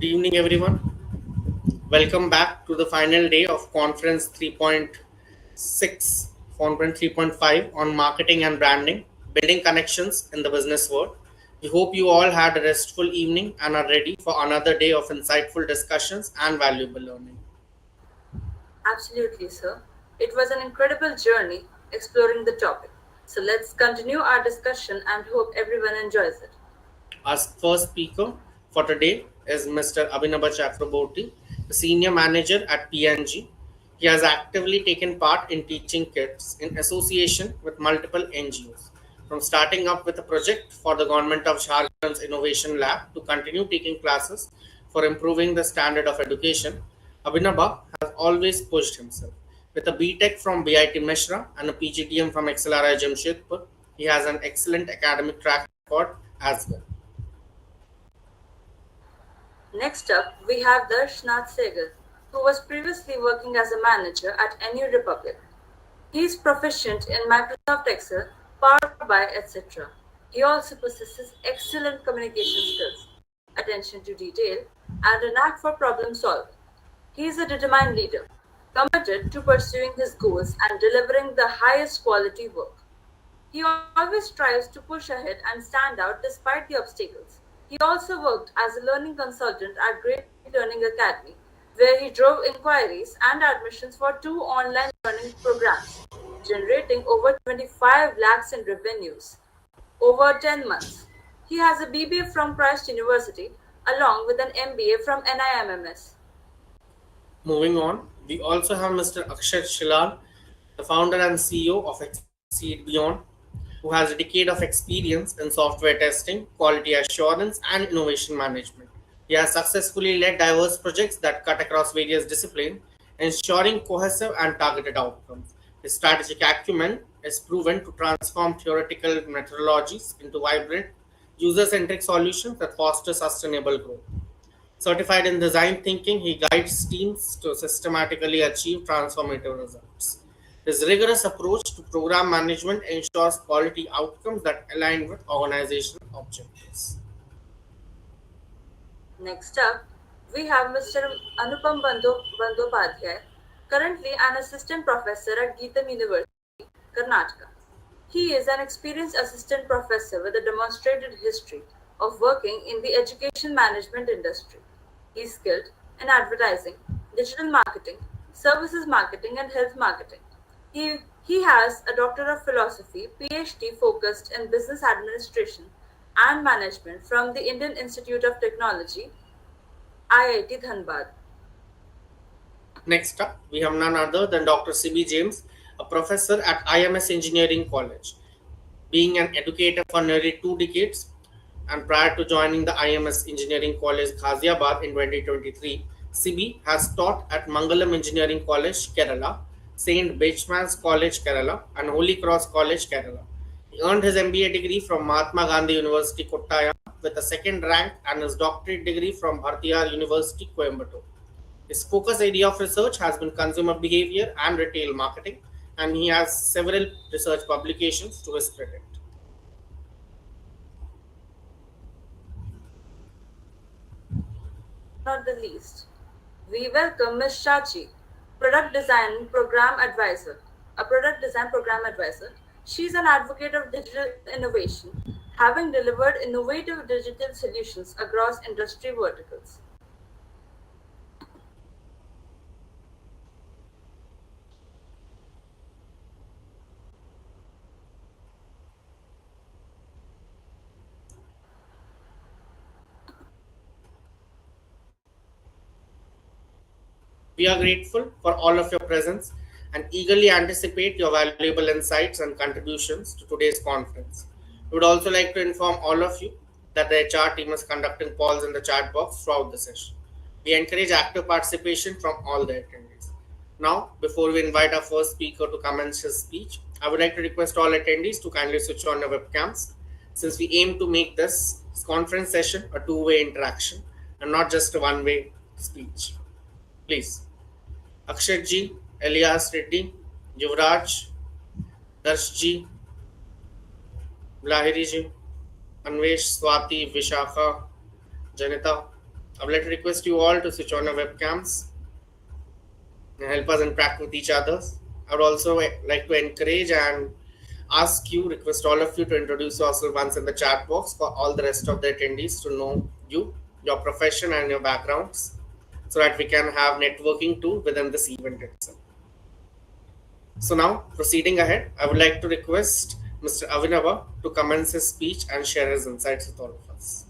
evening, everyone. Welcome back to the final day of Conference 3.6, Conference 3.5 on marketing and branding, building connections in the business world. We hope you all had a restful evening and are ready for another day of insightful discussions and valuable learning. Absolutely, sir. It was an incredible journey exploring the topic. So let's continue our discussion and hope everyone enjoys it. Our first speaker for today is Mr. Abhinava Chakraborty, the Senior Manager at PNG. He has actively taken part in teaching kids in association with multiple NGOs, from starting up with a project for the Government of Jharkhand's Innovation Lab to continue taking classes for improving the standard of education. Abhinava has always pushed himself. With a BTech from BIT Mishra and a PGDM from XLRI Jamshedpur, he has an excellent academic track record as well. Next up, we have Darshnath Segal, who was previously working as a manager at NU Republic. He is proficient in Microsoft Excel, Power BI, etc. He also possesses excellent communication skills, attention to detail, and a knack for problem solving. He is a determined leader, committed to pursuing his goals and delivering the highest quality work. He always strives to push ahead and stand out despite the obstacles. He also worked as a learning consultant at Great Learning Academy, where he drove inquiries and admissions for two online learning programs, generating over 25 lakhs in revenues over 10 months. He has a BBA from Christ University along with an MBA from NIMMS. Moving on, we also have Mr. Akshay Shilal, the founder and CEO of Exceed Beyond, who has a decade of experience in software testing, quality assurance, and innovation management. He has successfully led diverse projects that cut across various disciplines, ensuring cohesive and targeted outcomes. His strategic acumen is proven to transform theoretical methodologies into vibrant, user centric solutions that foster sustainable growth. Certified in design thinking, he guides teams to systematically achieve transformative results. His rigorous approach to program management ensures quality outcomes that align with organizational objectives. Next up, we have Mr. Anupam Bandyopadhyay, currently an assistant professor at Geetam University, Karnataka. He is an experienced assistant professor with a demonstrated history of working in the education management industry. He is skilled in advertising, digital marketing, services marketing, and health marketing. He has a Doctor of Philosophy, PhD focused in business administration and management from the Indian Institute of Technology, IIT Dhanbad. Next up, we have none other than Dr. C.B. James, a professor at IMS Engineering College. Being an educator for nearly 2 decades, and prior to joining the IMS Engineering College Ghaziabad in 2023, CB has taught at Mangalam Engineering College, Kerala, St. Beachman's College, Kerala, and Holy Cross College, Kerala. He earned his MBA degree from Mahatma Gandhi University, Kottayam, with a second rank, and his doctorate degree from Bhartiyar University, Coimbatore. His focus area of research has been consumer behavior and retail marketing, and he has several research publications to his credit. Not the least, we welcome Ms. Shachi, product design program advisor. She is an advocate of digital innovation, having delivered innovative digital solutions across industry verticals. We are grateful for all of your presence and eagerly anticipate your valuable insights and contributions to today's conference. We would also like to inform all of you that the HR team is conducting polls in the chat box throughout the session. We encourage active participation from all the attendees. Now, before we invite our first speaker to commence his speech, I would like to request all attendees to kindly switch on their webcams, since we aim to make this conference session a two-way interaction and not just a one-way speech. Please. Akshay ji, Elias Reddy, Yuvraj, Darsh ji, Lahiri ji, Anvesh, Swati, Vishakha, Janita, I would like to request you all to switch on your webcams and help us interact with each other. I would also like to encourage and ask you, request all of you to introduce yourself once in the chat box for all the rest of the attendees to know you, your profession, and your backgrounds so that we can have networking too within this event itself. So, now proceeding ahead, I would like to request Mr. Avinava to commence his speech and share his insights with all of us.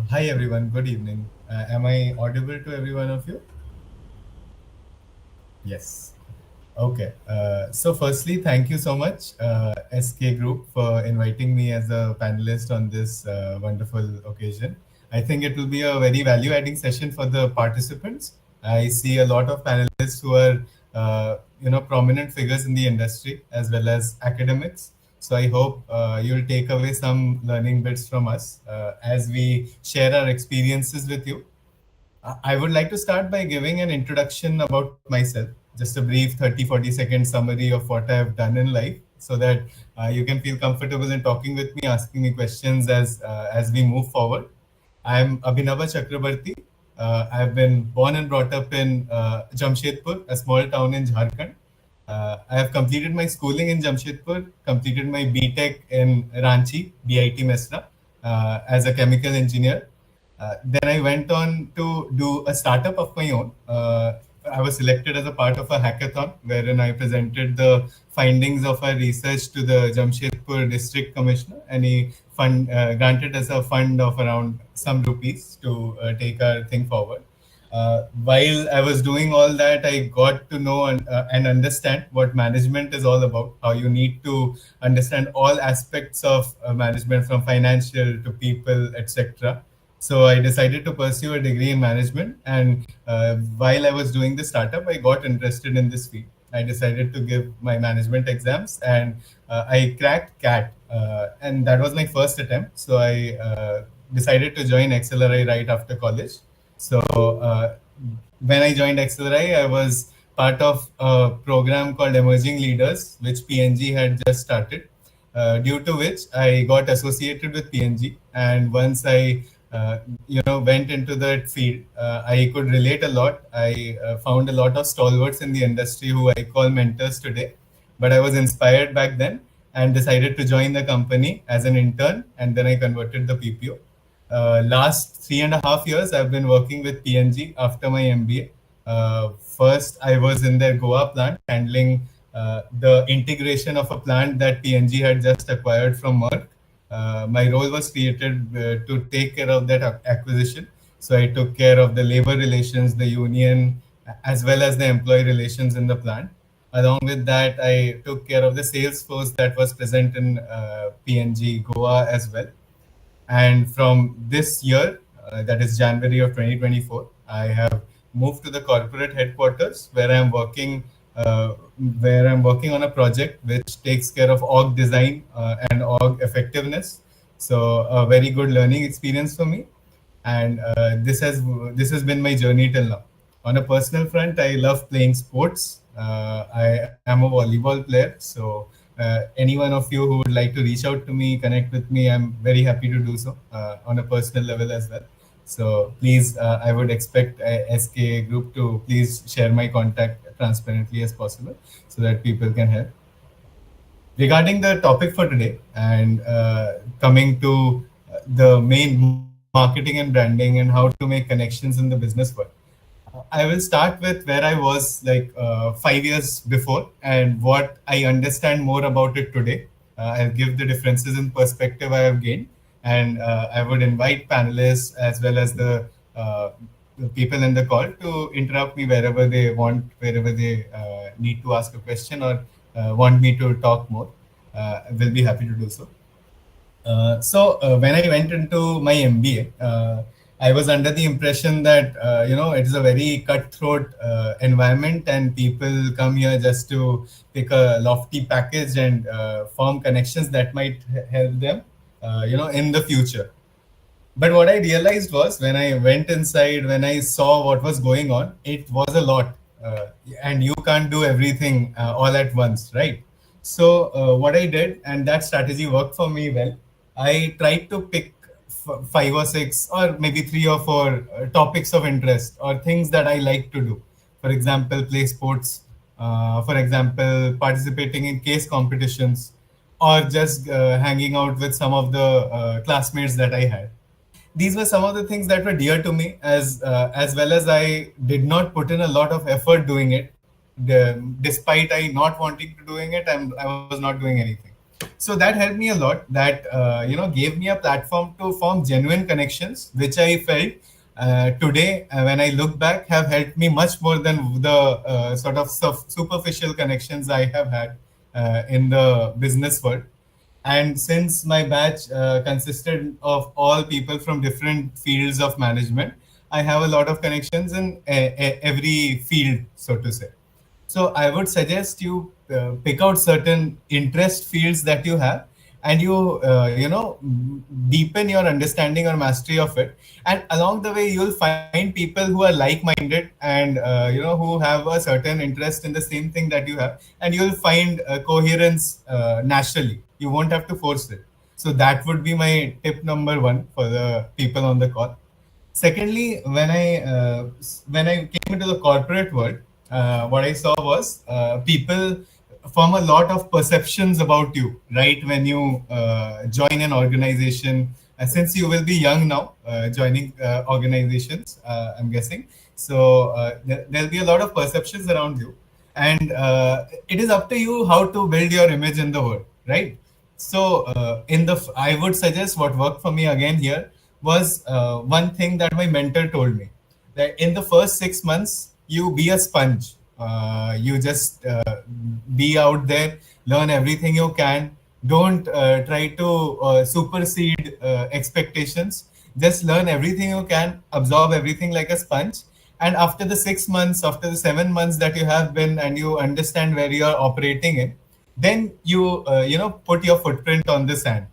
Hi everyone, good evening. Am I audible to every one of you? Yes. Okay. So firstly, thank you so much, SK Group, for inviting me as a panelist on this wonderful occasion. I think it will be a very value-adding session for the participants. I see a lot of panelists who are, prominent figures in the industry as well as academics. So I hope you'll take away some learning bits from us as we share our experiences with you. I would like to start by giving an introduction about myself, just a brief 30-40 second summary of what I have done in life so that you can feel comfortable in talking with me, asking me questions as we move forward. I'm Abhinava Chakrabarti. I've been born and brought up in Jamshedpur, a small town in Jharkhand. I have completed my schooling in Jamshedpur, completed my BTech in Ranchi, BIT Mesra, as a chemical engineer. Then I went on to do a startup of my own. I was selected as a part of a hackathon wherein I presented the findings of our research to the Jamshedpur district commissioner, and he granted us a fund of around some rupees to take our thing forward. While I was doing all that, I got to know and understand what management is all about, how you need to understand all aspects of management from financial to people, etc. So I decided to pursue a degree in management. And while I was doing the startup, I got interested in this field. I decided to give my management exams and I cracked CAT. And that was my first attempt. So I decided to join XLRI right after college. So when I joined XLRI, I was part of a program called Emerging Leaders, which PNG had just started, due to which I got associated with PNG. And once I went into that field, I could relate a lot. I found a lot of stalwarts in the industry who I call mentors today. But I was inspired back then and decided to join the company as an intern, and then I converted the PPO. Last 3.5 years, I've been working with PNG after my MBA. First, I was in their Goa plant handling the integration of a plant that PNG had just acquired from Merck. My role was created to take care of that acquisition. So I took care of the labor relations, the union, as well as the employee relations in the plant. Along with that, I took care of the sales force that was present in PNG Goa as well. And from this year, that is January of 2024, I have moved to the corporate headquarters where I'm working on a project which takes care of org design and org effectiveness. So a very good learning experience for me, and this has been my journey till now. On a personal front, I love playing sports. I am a volleyball player, so any one of you who would like to reach out to me, connect with me, I'm very happy to do so on a personal level as well. So please, I would expect SK Group to please share my contact transparently as possible so that people can help. Regarding the topic for today and coming to the main marketing and branding and how to make connections in the business world, I will start with where I was like 5 years before and what I understand more about it today. I'll give the differences in perspective I have gained, and I would invite panelists as well as the people in the call to interrupt me wherever they want, wherever they need to ask a question or want me to talk more. I will be happy to do so. So when I went into my MBA, I was under the impression that it is a very cutthroat environment, and people come here just to pick a lofty package and form connections that might help them, in the future. But what I realized was when I went inside, when I saw what was going on, it was a lot. And you can't do everything all at once, right? So what I did, and that strategy worked for me well, I tried to pick five or six or maybe three or four topics of interest or things that I like to do. For example, play sports. For example, participating in case competitions, or just hanging out with some of the classmates that I had. These were some of the things that were dear to me, as well as I did not put in a lot of effort doing it. Despite I not wanting to doing it, I was not doing anything. So that helped me a lot. That gave me a platform to form genuine connections, which I felt today, when I look back, have helped me much more than the sort of superficial connections I have had in the business world. And since my batch consisted of all people from different fields of management, I have a lot of connections in every field, so to say. So I would suggest you pick out certain interest fields that you have, and you deepen your understanding or mastery of it. And along the way, you'll find people who are like-minded and who have a certain interest in the same thing that you have, and you'll find coherence naturally. You won't have to force it. So that would be my tip number one for the people on the call. Secondly, when I came into the corporate world, what I saw was people form a lot of perceptions about you, right? When you join an organization, since you will be young now, joining organizations, I'm guessing. So there'll be a lot of perceptions around you, and it is up to you how to build your image in the world, right? So I would suggest what worked for me again here was one thing that my mentor told me, that in the first 6 months you be a sponge. You just be out there, learn everything you can. Don't try to supersede expectations. Just learn everything you can, absorb everything like a sponge. And after the 6 months, after the 7 months that you have been, and you understand where you are operating in, then you put your footprint on the sand.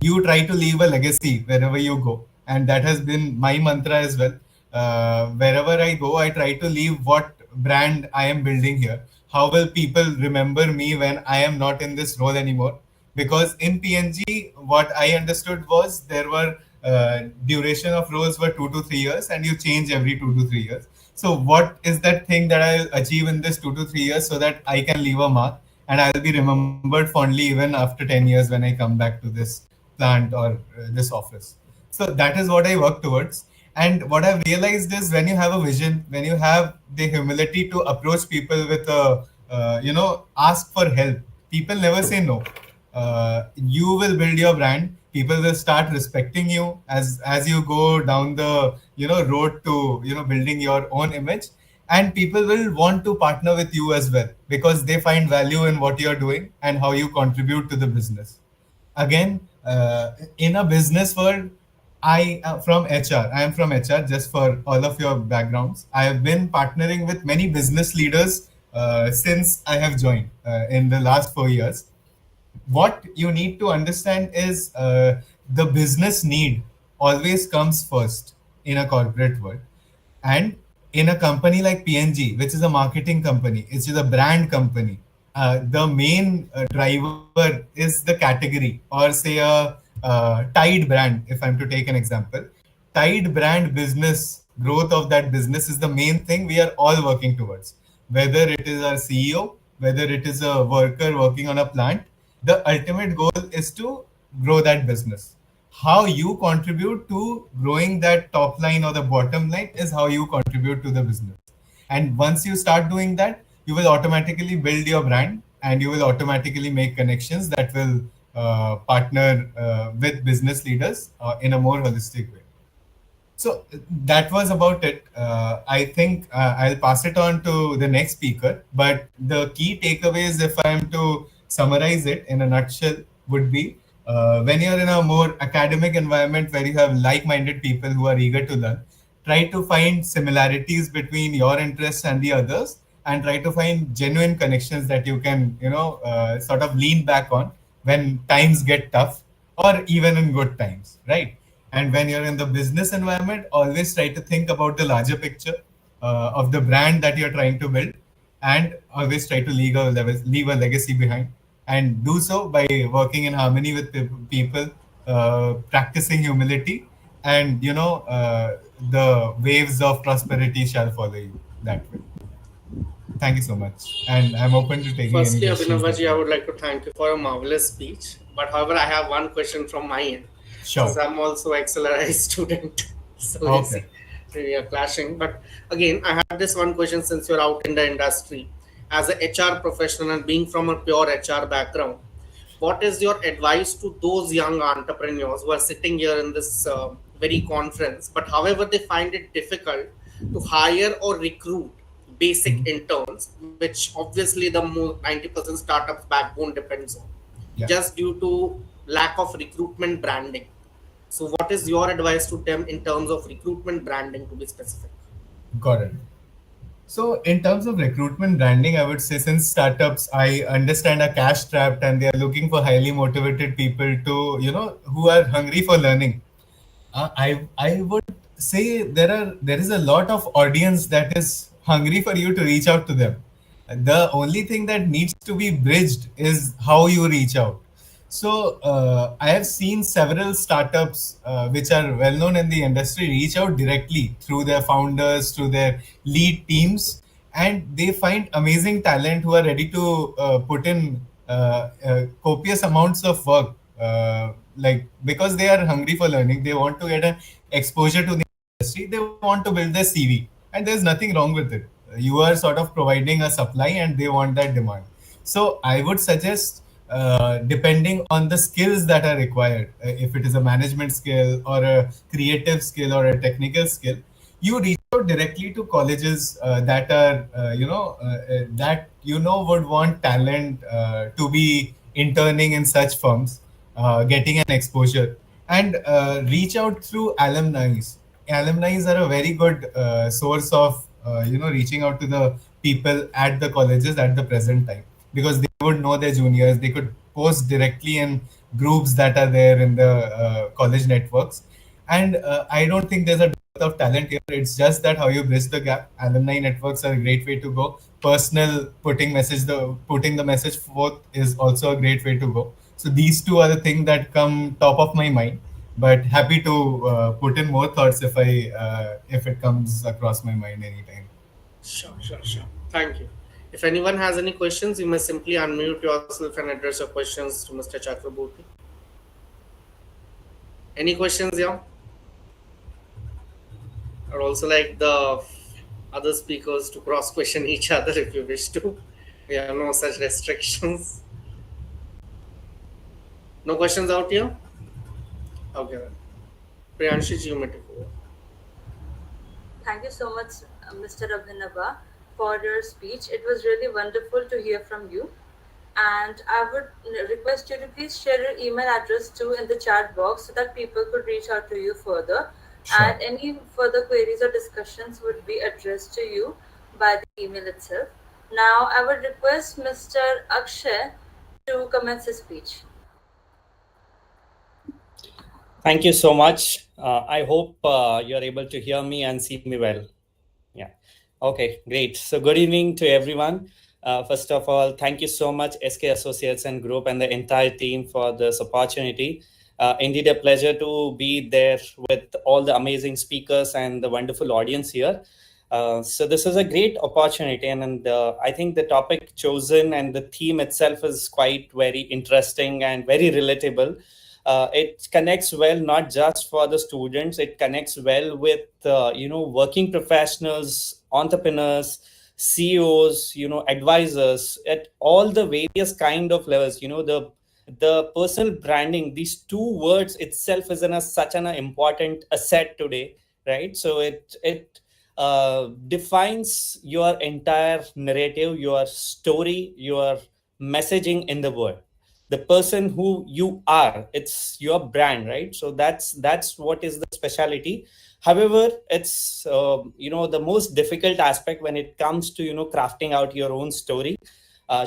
You try to leave a legacy wherever you go, and that has been my mantra as well. Wherever I go, I try to leave what brand I am building here. How will people remember me when I am not in this role anymore? Because in PNG, what I understood was there were duration of roles were 2 to 3 years, and you change every 2 to 3 years. So what is that thing that I'll achieve in this 2 to 3 years so that I can leave a mark, and I'll be remembered fondly even after 10 years when I come back to this plant or this office. So that is what I work towards. And what I've realized is, when you have a vision, when you have the humility to approach people with a, ask for help, people never say no. You will build your brand. People will start respecting you as you go down the road to building your own image, and people will want to partner with you as well, because they find value in what you're doing and how you contribute to the business. Again, in a business world, I am from HR. Just for all of your backgrounds, I have been partnering with many business leaders since I have joined in the last 4 years. What you need to understand is the business need always comes first in a corporate world. And in a company like PNG, which is a marketing company, which is a brand company, the main driver is the category, or say a Tide brand, if I'm to take an example. Tide brand business, growth of that business is the main thing we are all working towards. Whether it is our CEO, whether it is a worker working on a plant, the ultimate goal is to grow that business. How you contribute to growing that top line or the bottom line is how you contribute to the business. And once you start doing that, you will automatically build your brand, and you will automatically make connections that will partner with business leaders in a more holistic way. So that was about it. I think I'll pass it on to the next speaker. But the key takeaways, if I am to summarize it in a nutshell, would be when you're in a more academic environment where you have like minded people who are eager to learn, try to find similarities between your interests and the others, and try to find genuine connections that you can, sort of lean back on when times get tough, or even in good times, right? And when you're in the business environment, always try to think about the larger picture of the brand that you're trying to build, and always try to leave a legacy behind. And do so by working in harmony with people, practicing humility, and the waves of prosperity shall follow you that way. Thank you so much, and I'm open to taking any Firstly, questions that Abhinavaji, you I have. would like to thank you for a marvelous speech. But however, I have one question from my end, since Sure. I'm also accelerated student. So you Okay. see, we are clashing. But again, I have this one question since you're out in the industry as a HR professional and being from a pure HR background. What is your advice to those young entrepreneurs who are sitting here in this very conference, but however they find it difficult to hire or recruit basic Mhm. interns, which obviously the 90% startups backbone depends on, Yeah, just due to lack of recruitment branding? So, what is your advice to them in terms of recruitment branding, to be specific? got it. So, in terms of recruitment branding, I would say since startups, I understand are cash strapped and they are looking for highly motivated people to, who are hungry for learning. I would say there is a lot of audience that is hungry for you to reach out to them. The only thing that needs to be bridged is how you reach out. So I have seen several startups which are well known in the industry reach out directly through their founders, through their lead teams, and they find amazing talent who are ready to put in copious amounts of work. Like because they are hungry for learning, they want to get an exposure to the industry, they want to build their CV, and there's nothing wrong with it. You are sort of providing a supply, and they want that demand. So I would suggest, depending on the skills that are required, if it is a management skill or a creative skill or a technical skill, you reach out directly to colleges that are, that would want talent to be interning in such firms, getting an exposure, and reach out through alumni. Alumni are a very good source of reaching out to the people at the colleges at the present time, because they would know their juniors. They could post directly in groups that are there in the college networks. And I don't think there's a dearth of talent here. It's just that how you bridge the gap. Alumni networks are a great way to go. Personal putting the message forth is also a great way to go. So these two are the things that come top of my mind. But happy to put in more thoughts if it comes across my mind anytime. Sure, sure, sure. Thank you. If anyone has any questions, you may simply unmute yourself and address your questions to Mr. Chakraborty. Any questions, yeah? Or also like the other speakers to cross question each other if you wish to. We have no such restrictions. No questions out here? Okay then. Priyanshi, you may take over. Thank you so much, Mr. Abhinava, for your speech. It was really wonderful to hear from you. And I would request you to please share your email address too in the chat box so that people could reach out to you further. Sure. And any further queries or discussions would be addressed to you by the email itself. Now, I would request Mr. Akshay to commence his speech. Thank you so much. I hope you're able to hear me and see me well. Yeah. Okay, great. So good evening to everyone. First of all, thank you so much, SK Associates and Group and the entire team for this opportunity. Indeed, a pleasure to be there with all the amazing speakers and the wonderful audience here. So this is a great opportunity, and I think the topic chosen and the theme itself is quite very interesting and very relatable. It connects well not just for the students, it connects well with working professionals, entrepreneurs, CEOs, advisors at all the various kind of levels. The personal branding, these two words itself is such an important asset today, right? So it defines your entire narrative, your story, your messaging in the world. The person who you are, it's your brand, right? So that's what is the specialty. However, it's the most difficult aspect when it comes to crafting out your own story,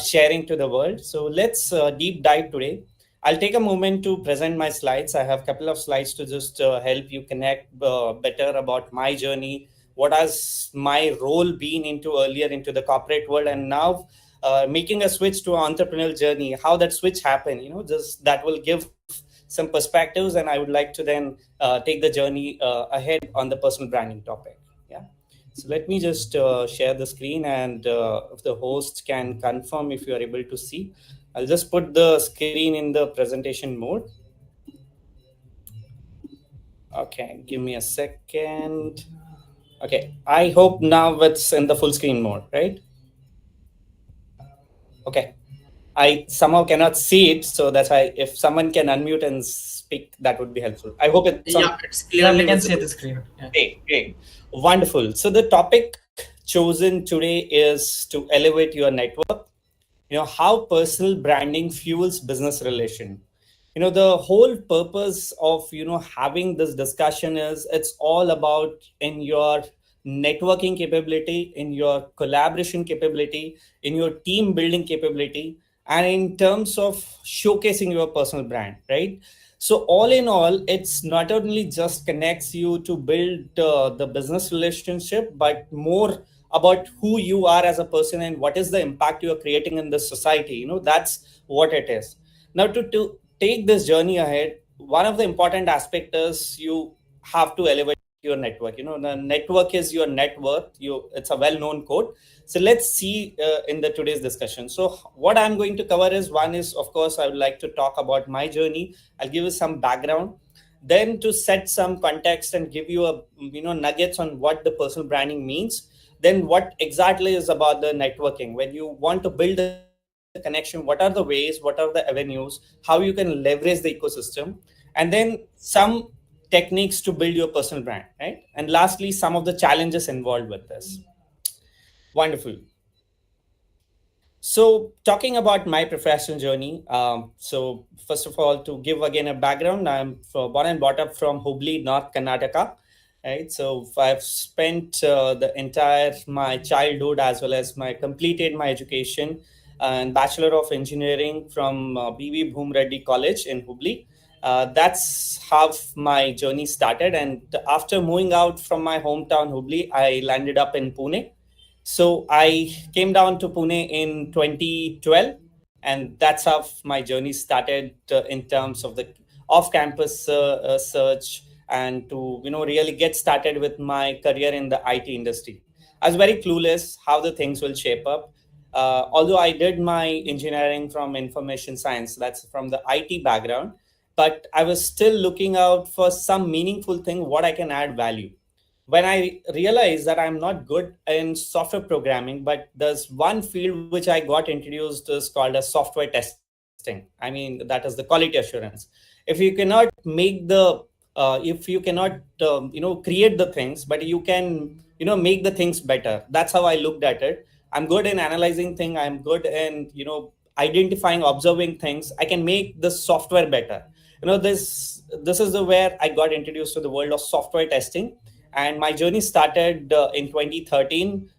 sharing to the world. So let's deep dive today. I'll take a moment to present my slides. I have a couple of slides to just help you connect better about my journey, what has my role been into earlier into the corporate world, and now making a switch to an entrepreneurial journey, how that switch happened. Just that will give some perspectives, and I would like to then take the journey ahead on the personal branding topic. Yeah. So let me just share the screen, and if the host can confirm if you are able to see, I'll just put the screen in the presentation mode. Okay, give me a second. Okay, I hope now it's in the full screen mode, right? Okay. I somehow cannot see it, so that's why if someone can unmute and speak, that would be helpful. I hope it's on. Yeah, it's Yeah, clearly we can see visible. the screen. Yeah. Great. Wonderful. So the topic chosen today is to elevate your network. How personal branding fuels business relation. The whole purpose of having this discussion is it's all about in your networking capability, in your collaboration capability, in your team building capability, and in terms of showcasing your personal brand, right? So all in all, it's not only just connects you to build the business relationship, but more about who you are as a person and what is the impact you are creating in the society. That's what it is. Now, to take this journey ahead, one of the important aspects is you have to elevate your network. The network is your net worth. It's a well-known quote. So let's see in the today's discussion. So what I'm going to cover is, one is, of course, I would like to talk about my journey. I'll give you some background, then to set some context and give you a nuggets on what the personal branding means. Then what exactly is about the networking when you want to build a connection, what are the ways, what are the avenues, how you can leverage the ecosystem, and then some techniques to build your personal brand, right? And lastly, some of the challenges involved with this. Wonderful. So, talking about my professional journey, so first of all, to give again a background, I'm born and brought up from Hubli, North Karnataka, right? So I've spent the entire my childhood as well as my completed my education and Bachelor of Engineering from B.V. Bhum Reddy College in Hubli. That's how my journey started, and after moving out from my hometown Hubli, I landed up in Pune. So I came down to Pune in 2012, and that's how my journey started in terms of the off-campus search, and to really get started with my career in the IT industry. I was very clueless how the things will shape up. Although I did my engineering from information science, that's from the IT background, but I was still looking out for some meaningful thing what I can add value. When I realized that I'm not good in software programming, but there's one field which I got introduced is called as software testing. I mean, that is the quality assurance. If you cannot make the, if you cannot, create the things, but you can, make the things better. That's how I looked at it. I'm good in analyzing things. I'm good in, identifying, observing things. I can make the software better. This is the where I got introduced to the world of software testing, and my journey started in 2013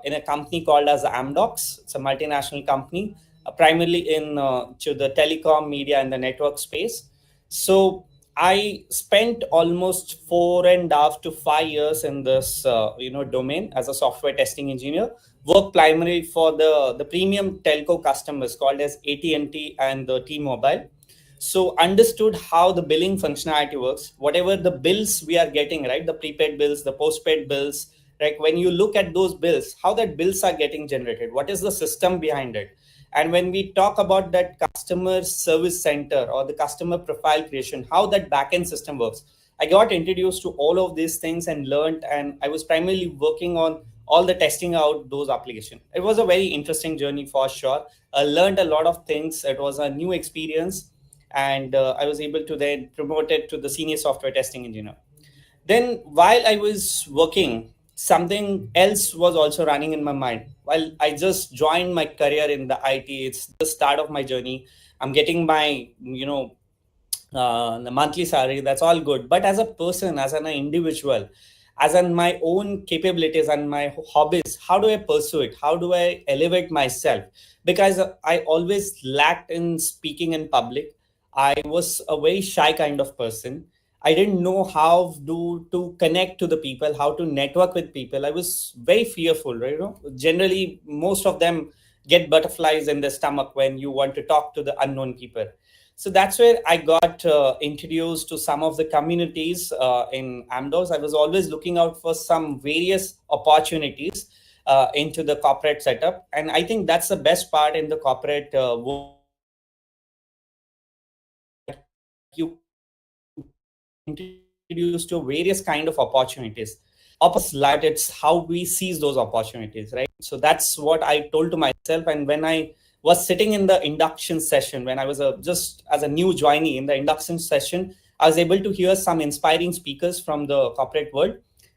in a company called as Amdocs. It's a multinational company, primarily in to the telecom, media, and the network space. So I spent almost 4.5 to 5 years in this domain as a software testing engineer. Worked primarily for the premium telco customers called as AT&T and the T-Mobile. So understood how the billing functionality works. Whatever the bills we are getting, right, the prepaid bills, the postpaid bills, like when you look at those bills, how that bills are getting generated, what is the system behind it. And when we talk about that customer service center or the customer profile creation, how that backend system works, I got introduced to all of these things and learned, and I was primarily working on all the testing out those applications. It was a very interesting journey for sure. I learned a lot of things. It was a new experience, and I was able to then promote it to the senior software testing engineer. Then while I was working, something else was also running in my mind. While I just joined my career in the IT, it's the start of my journey. I'm getting my the monthly salary. That's all good, but as a person, as an individual, as in my own capabilities and my hobbies, how do I pursue it? How do I elevate myself? Because I always lacked in speaking in public. I was a very shy kind of person. I didn't know how to connect to the people, how to network with people. I was very fearful, right? Generally, most of them get butterflies in their stomach when you want to talk to the unknown people. So that's where I got introduced to some of the communities in Amdocs. I was always looking out for some various opportunities into the corporate setup. And I think that's the best part in the corporate world, that you introduced to various kind of opportunities. Opportunities, but it's how we seize those opportunities, right? So that's what I told to myself. And when I was sitting in the induction session, when I was just as a new joinee in the induction session, I was able to hear some inspiring speakers from the corporate world.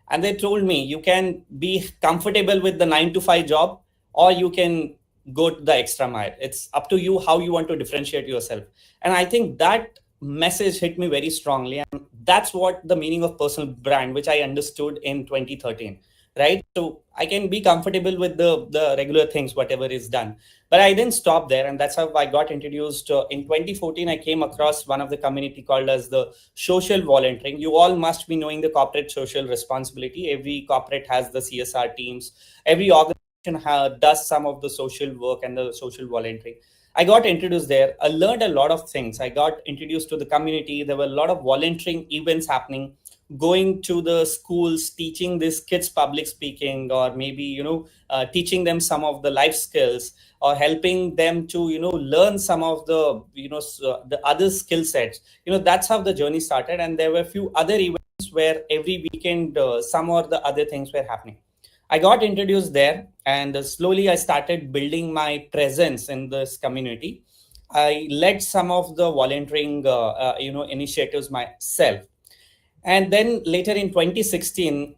And they told me, you can be comfortable with the 9 to 5 job, or you can go to the extra mile. It's up to you how you want to differentiate yourself. And I think that message hit me very strongly. And that's what the meaning of personal brand, which I understood in 2013, right? So I can be comfortable with the regular things, whatever is done. But I didn't stop there. And that's how I got introduced. In 2014, I came across one of the community called as the social volunteering. You all must be knowing the corporate social responsibility. Every corporate has the CSR teams. Every organization does some of the social work and the social volunteering. I got introduced there. I learned a lot of things. I got introduced to the community. There were a lot of volunteering events happening, going to the schools, teaching these kids public speaking, or maybe, teaching them some of the life skills, or helping them to, learn some of the, the other skill sets. That's how the journey started. And there were a few other events where every weekend, some or the other things were happening. I got introduced there, and slowly I started building my presence in this community. I led some of the volunteering, initiatives myself. And then later in 2016,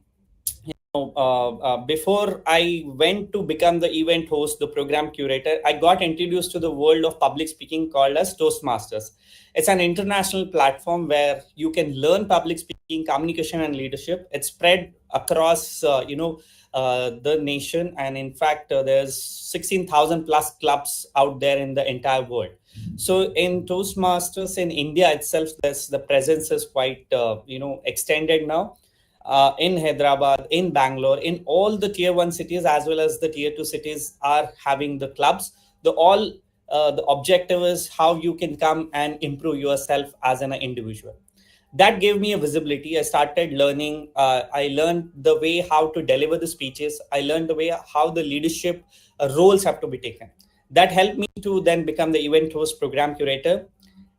before I went to become the event host, the program curator, I got introduced to the world of public speaking called as Toastmasters. It's an international platform where you can learn public speaking, communication, and leadership. It's spread across, the nation. And in fact, there's 16,000 plus clubs out there in the entire world. So in Toastmasters in India itself, the presence is quite, extended now. In Hyderabad, in Bangalore, in all the tier 1 cities as well as the tier 2 cities are having the clubs. The objective is how you can come and improve yourself as an individual. That gave me a visibility. I started learning. I learned the way how to deliver the speeches. I learned the way how the leadership roles have to be taken. That helped me to then become the event host, program curator.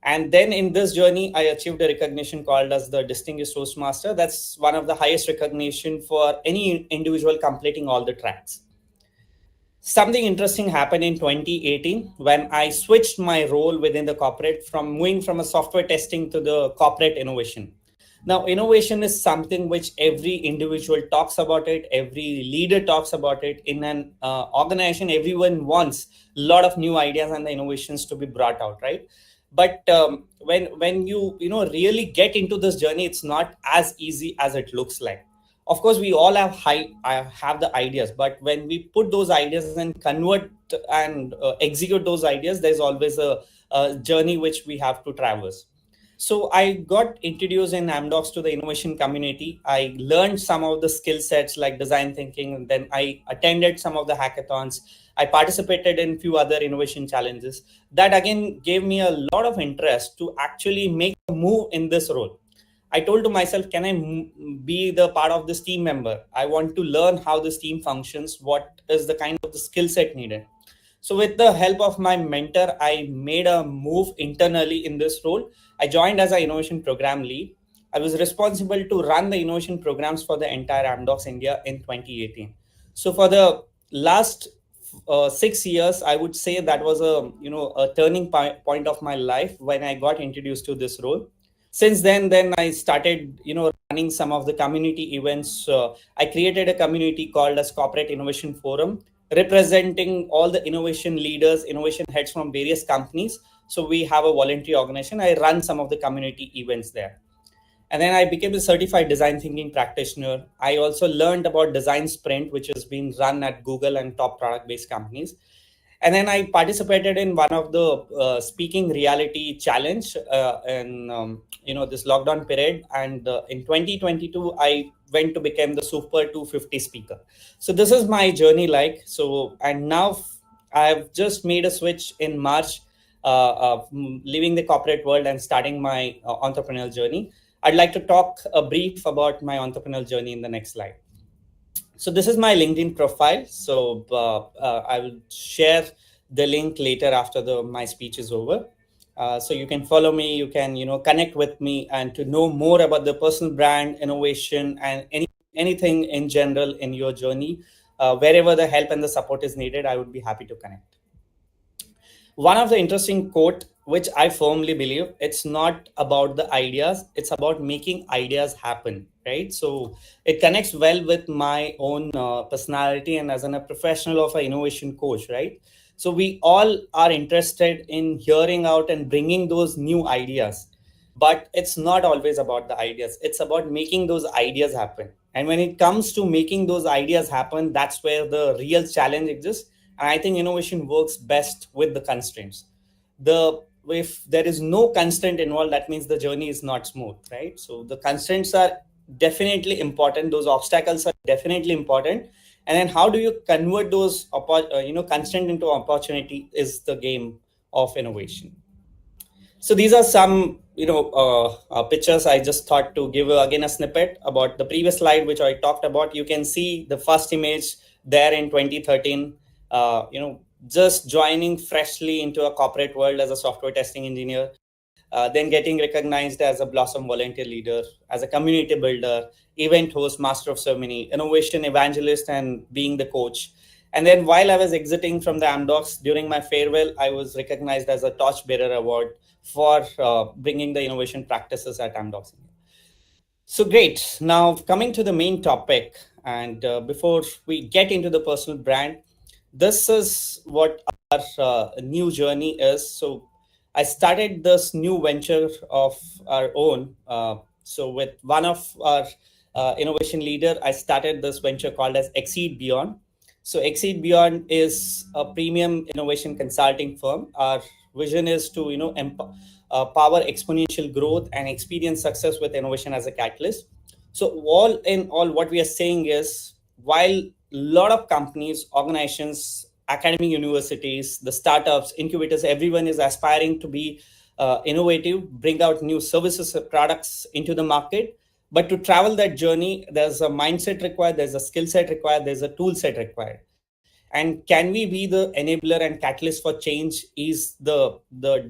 And then in this journey, I achieved a recognition called as the Distinguished Toastmaster. That's one of the highest recognition for any individual completing all the tracks. Something interesting happened in 2018 when I switched my role within the corporate from moving from a software testing to the corporate innovation. Now, innovation is something which every individual talks about it. Every leader talks about it. In an organization, everyone wants a lot of new ideas and the innovations to be brought out, right? But when you really get into this journey, it's not as easy as it looks like. Of course, we all have the ideas, but when we put those ideas and convert and execute those ideas, there's always a journey which we have to traverse. So I got introduced in Amdocs to the innovation community. I learned some of the skill sets like design thinking, and then I attended some of the hackathons. I participated in few other innovation challenges. That again gave me a lot of interest to actually make a move in this role. I told to myself, can I be the part of this team member? I want to learn how this team functions, what is the kind of the skill set needed. So with the help of my mentor, I made a move internally in this role. I joined as an innovation program lead. I was responsible to run the innovation programs for the entire Amdocs India in 2018. So for the last 6 years, I would say that was a turning point of my life when I got introduced to this role. Since then I started running some of the community events. I created a community called as Corporate Innovation Forum, representing all the innovation leaders, innovation heads from various companies. So we have a voluntary organization. I run some of the community events there. And then I became a certified design thinking practitioner. I also learned about design sprint, which has been run at Google and top product based companies. And then I participated in one of the speaking reality challenge in this lockdown period. And in 2022, I went to become the Super 250 speaker. So this is my journey like. So, and now I've just made a switch in March. leaving the corporate world and starting my entrepreneurial journey. I'd like to talk a brief about my entrepreneurial journey in the next slide. So this is my LinkedIn profile. So I will share the link later after my speech is over. So you can follow me, you can connect with me, and to know more about the personal brand, innovation, and anything in general in your journey, wherever the help and the support is needed, I would be happy to connect. One of the interesting quote, which I firmly believe, it's not about the ideas, it's about making ideas happen, right? So it connects well with my own personality and as a professional of an innovation coach, right? So we all are interested in hearing out and bringing those new ideas, but it's not always about the ideas, it's about making those ideas happen. And when it comes to making those ideas happen, that's where the real challenge exists. And I think innovation works best with the constraints. The If there is no constraint involved, that means the journey is not smooth, right? So the constraints are definitely important, those obstacles are definitely important. And then how do you convert those constraint into opportunity is the game of innovation. So these are some pictures. I just thought to give again a snippet about the previous slide which I talked about. You can see the first image there in 2013, just joining freshly into a corporate world as a software testing engineer, then getting recognized as a Blossom volunteer leader, as a community builder, event host, master of ceremony, innovation evangelist, and being the coach. And then while I was exiting from the Amdocs, during my farewell, I was recognized as a Torchbearer Award for bringing the innovation practices at Amdocs. So great. Now coming to the main topic, and before we get into the personal brand, this is what our new journey is. So I started this new venture of our own. So with one of our innovation leader, I started this venture called as Exceed Beyond. So Exceed Beyond is a premium innovation consulting firm. Our vision is to power exponential growth and experience success with innovation as a catalyst. So all in all, what we are saying is, while a lot of companies, organizations, academic universities, the startups, incubators, everyone is aspiring to be innovative, bring out new services, products into the market. But to travel that journey, there's a mindset required, there's a skill set required, there's a tool set required. And can we be the enabler and catalyst for change is the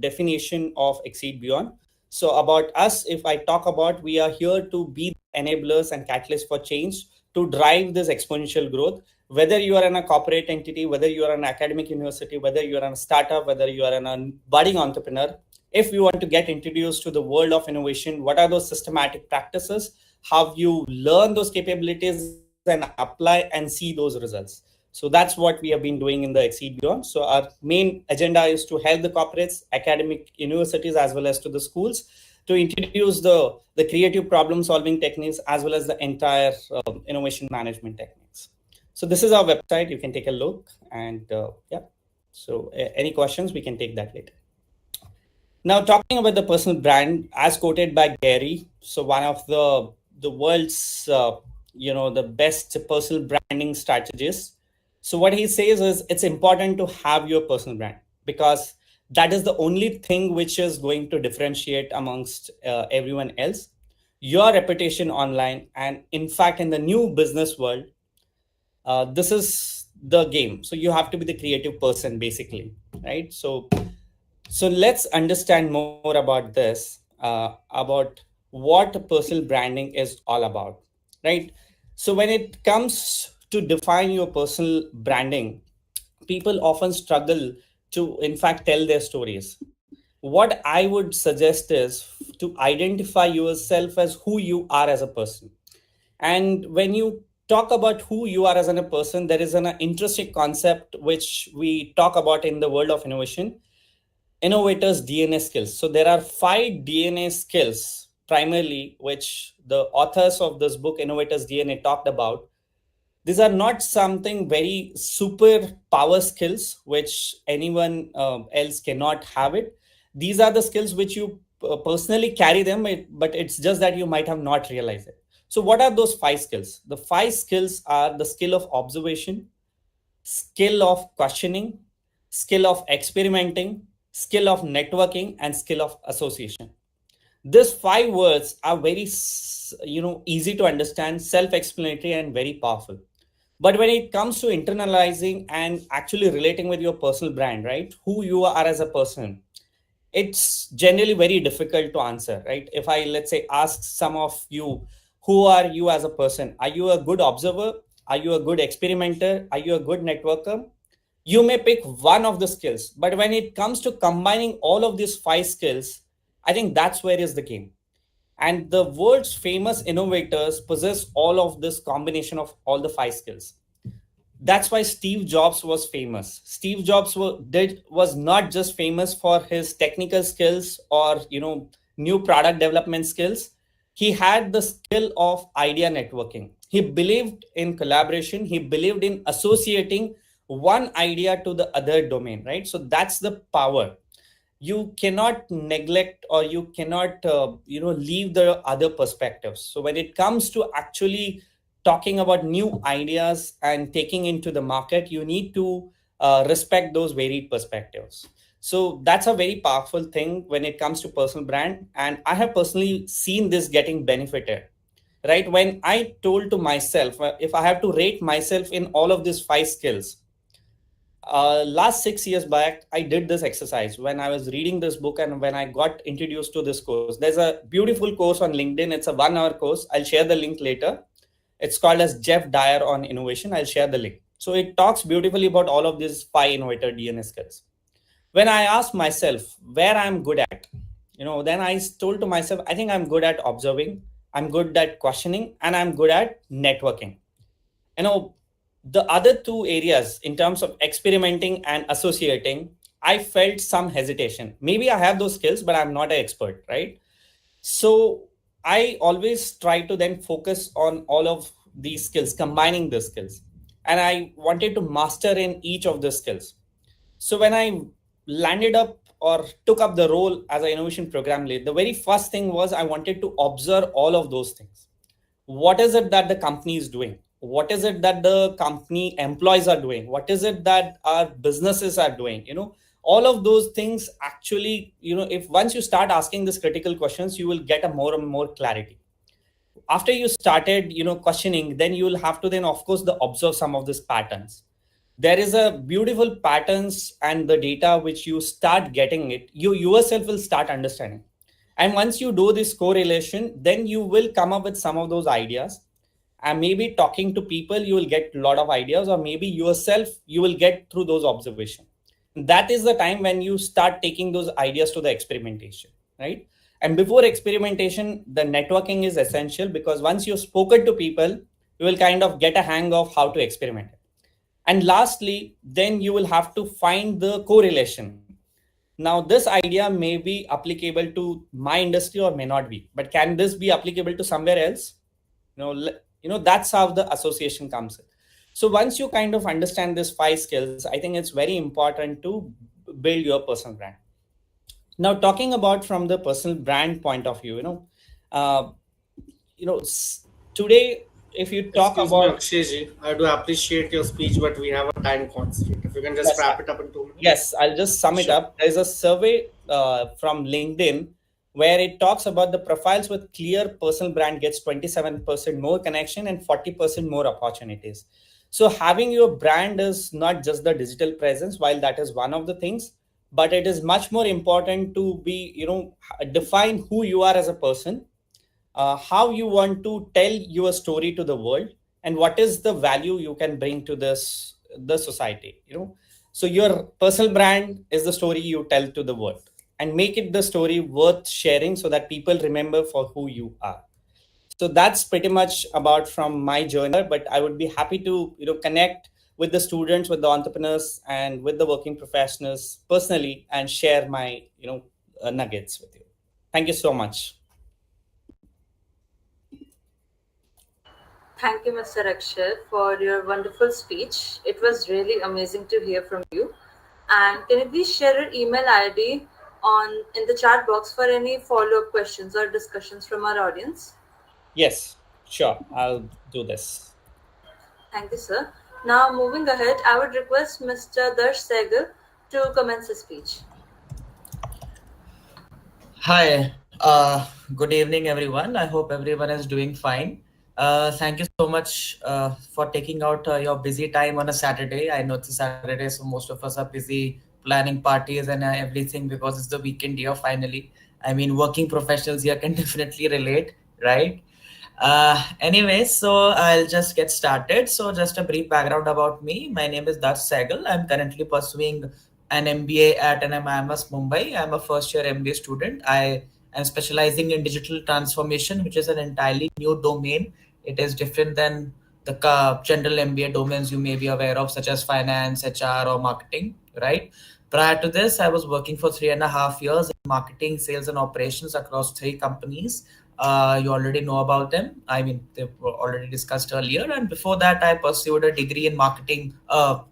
definition of Exceed Beyond. So about us, if I talk about, we are here to be enablers and catalysts for change to drive this exponential growth. Whether you are in a corporate entity, whether you are an academic university, whether you are in a startup, whether you are a budding entrepreneur, if you want to get introduced to the world of innovation, what are those systematic practices? How you learn those capabilities and apply and see those results. So that's what we have been doing in the Exceed Beyond. So our main agenda is to help the corporates, academic universities, as well as to the schools to introduce the creative problem solving techniques as well as the entire innovation management techniques. So this is our website. You can take a look, and so any questions, we can take that later. Now, talking about the personal brand, as quoted by Gary, so one of the world's the best personal branding strategists. So what he says is, it's important to have your personal brand, because that is the only thing which is going to differentiate amongst everyone else. Your reputation online, and in fact, in the new business world, this is the game. So you have to be the creative person, basically, right? So let's understand more about this, about what personal branding is all about, right? So when it comes to define your personal branding, people often struggle to, in fact, tell their stories. What I would suggest is to identify yourself as who you are as a person. And when you talk about who you are as a person, there is an interesting concept which we talk about in the world of innovation: innovators DNA skills. So there are 5 DNA skills primarily which the authors of this book Innovators DNA talked about. These are not something very super power skills which anyone else cannot have it. These are the skills which you personally carry them, but it's just that you might have not realized it. So what are those 5 skills? The 5 skills are the skill of observation, skill of questioning, skill of experimenting, skill of networking, and skill of association. These 5 words are very, easy to understand, self-explanatory, and very powerful. But when it comes to internalizing and actually relating with your personal brand, right, who you are as a person, it's generally very difficult to answer, right? If I, let's say, ask some of you, who are you as a person? Are you a good observer? Are you a good experimenter? Are you a good networker? You may pick one of the skills, but when it comes to combining all of these 5 skills, I think that's where is the game. And the world's famous innovators possess all of this combination of all the 5 skills. That's why Steve Jobs was famous. Steve Jobs was not just famous for his technical skills or new product development skills. He had the skill of idea networking. He believed in collaboration. He believed in associating one idea to the other domain, right? So that's the power. You cannot neglect, or you cannot leave the other perspectives. So when it comes to actually talking about new ideas and taking into the market, you need to respect those varied perspectives. So that's a very powerful thing when it comes to personal brand, and I have personally seen this getting benefited, right? When I told to myself, if I have to rate myself in all of these 5 skills, last 6 years back, I did this exercise when I was reading this book and when I got introduced to this course. There's a beautiful course on LinkedIn. It's a 1-hour course. I'll share the link later. It's called as Jeff Dyer on Innovation. I'll share the link. So it talks beautifully about all of these 5 innovator DNA skills. When I asked myself where I'm good at, then I told to myself, I think I'm good at observing, I'm good at questioning, and I'm good at networking. The other 2 areas, in terms of experimenting and associating, I felt some hesitation. Maybe I have those skills, but I'm not an expert, right? So I always try to then focus on all of these skills, combining the skills. And I wanted to master in each of the skills. So when I landed up or took up the role as an innovation program lead, the very first thing was I wanted to observe all of those things. What is it that the company is doing? What is it that the company employees are doing? What is it that our businesses are doing? All of those things actually, if once you start asking these critical questions, you will get a more and more clarity. After you started, questioning, then you will have to then, of course, observe some of these patterns. There is a beautiful patterns and the data which you start getting it, you yourself will start understanding. And once you do this correlation, then you will come up with some of those ideas. And maybe talking to people, you will get a lot of ideas, or maybe yourself, you will get through those observations. That is the time when you start taking those ideas to the experimentation, right? And before experimentation, the networking is essential, because once you've spoken to people, you will kind of get a hang of how to experiment. And lastly, then you will have to find the correlation. Now, this idea may be applicable to my industry or may not be, but can this be applicable to somewhere else? That's how the association comes in. So once you kind of understand these 5 skills, I think it's very important to build your personal brand. Now, talking about from the personal brand point of view, today, if you talk Excuse about... me, Akshayji, I do appreciate your speech, but we have a time constraint. If you can just Yes, wrap it up in 2 minutes. Yes, I'll just sum it up. There's a survey from LinkedIn where it talks about the profiles with clear personal brand gets 27% more connection and 40% more opportunities. So having your brand is not just the digital presence, while that is one of the things, but it is much more important to be, define who you are as a person, how you want to tell your story to the world, and what is the value you can bring to the society. So your personal brand is the story you tell to the world, and make it the story worth sharing so that people remember for who you are. So that's pretty much about from my journey, but I would be happy to connect with the students, with the entrepreneurs, and with the working professionals personally, and share my nuggets with you. Thank you so much. Thank you, Mr. Akshay, for your wonderful speech. It was really amazing to hear from you. And can you please share your email ID in the chat box for any follow-up questions or discussions from our audience? Yes, sure. I'll do this. Thank you, sir. Now, moving ahead, I would request Mr. Darsh Sehgal to commence his speech. Hi, good evening, everyone. I hope everyone is doing fine. Thank you so much for taking out your busy time on a Saturday. I know it's a Saturday, so most of us are busy planning parties and everything because it's the weekend here finally. I mean, working professionals here can definitely relate, right? Anyway, so I'll just get started. So, just a brief background about me. My name is Darsh Sehgal. I'm currently pursuing an MBA at an MIMS Mumbai. I'm a first year MBA student. I am specializing in digital transformation, which is an entirely new domain. It is different than the general MBA domains you may be aware of, such as finance, HR, or marketing, right? Prior to this, I was working for 3.5 years in marketing, sales, and operations across three companies. You already know about them. I mean, they were already discussed earlier. And before that, I pursued a degree in marketing. A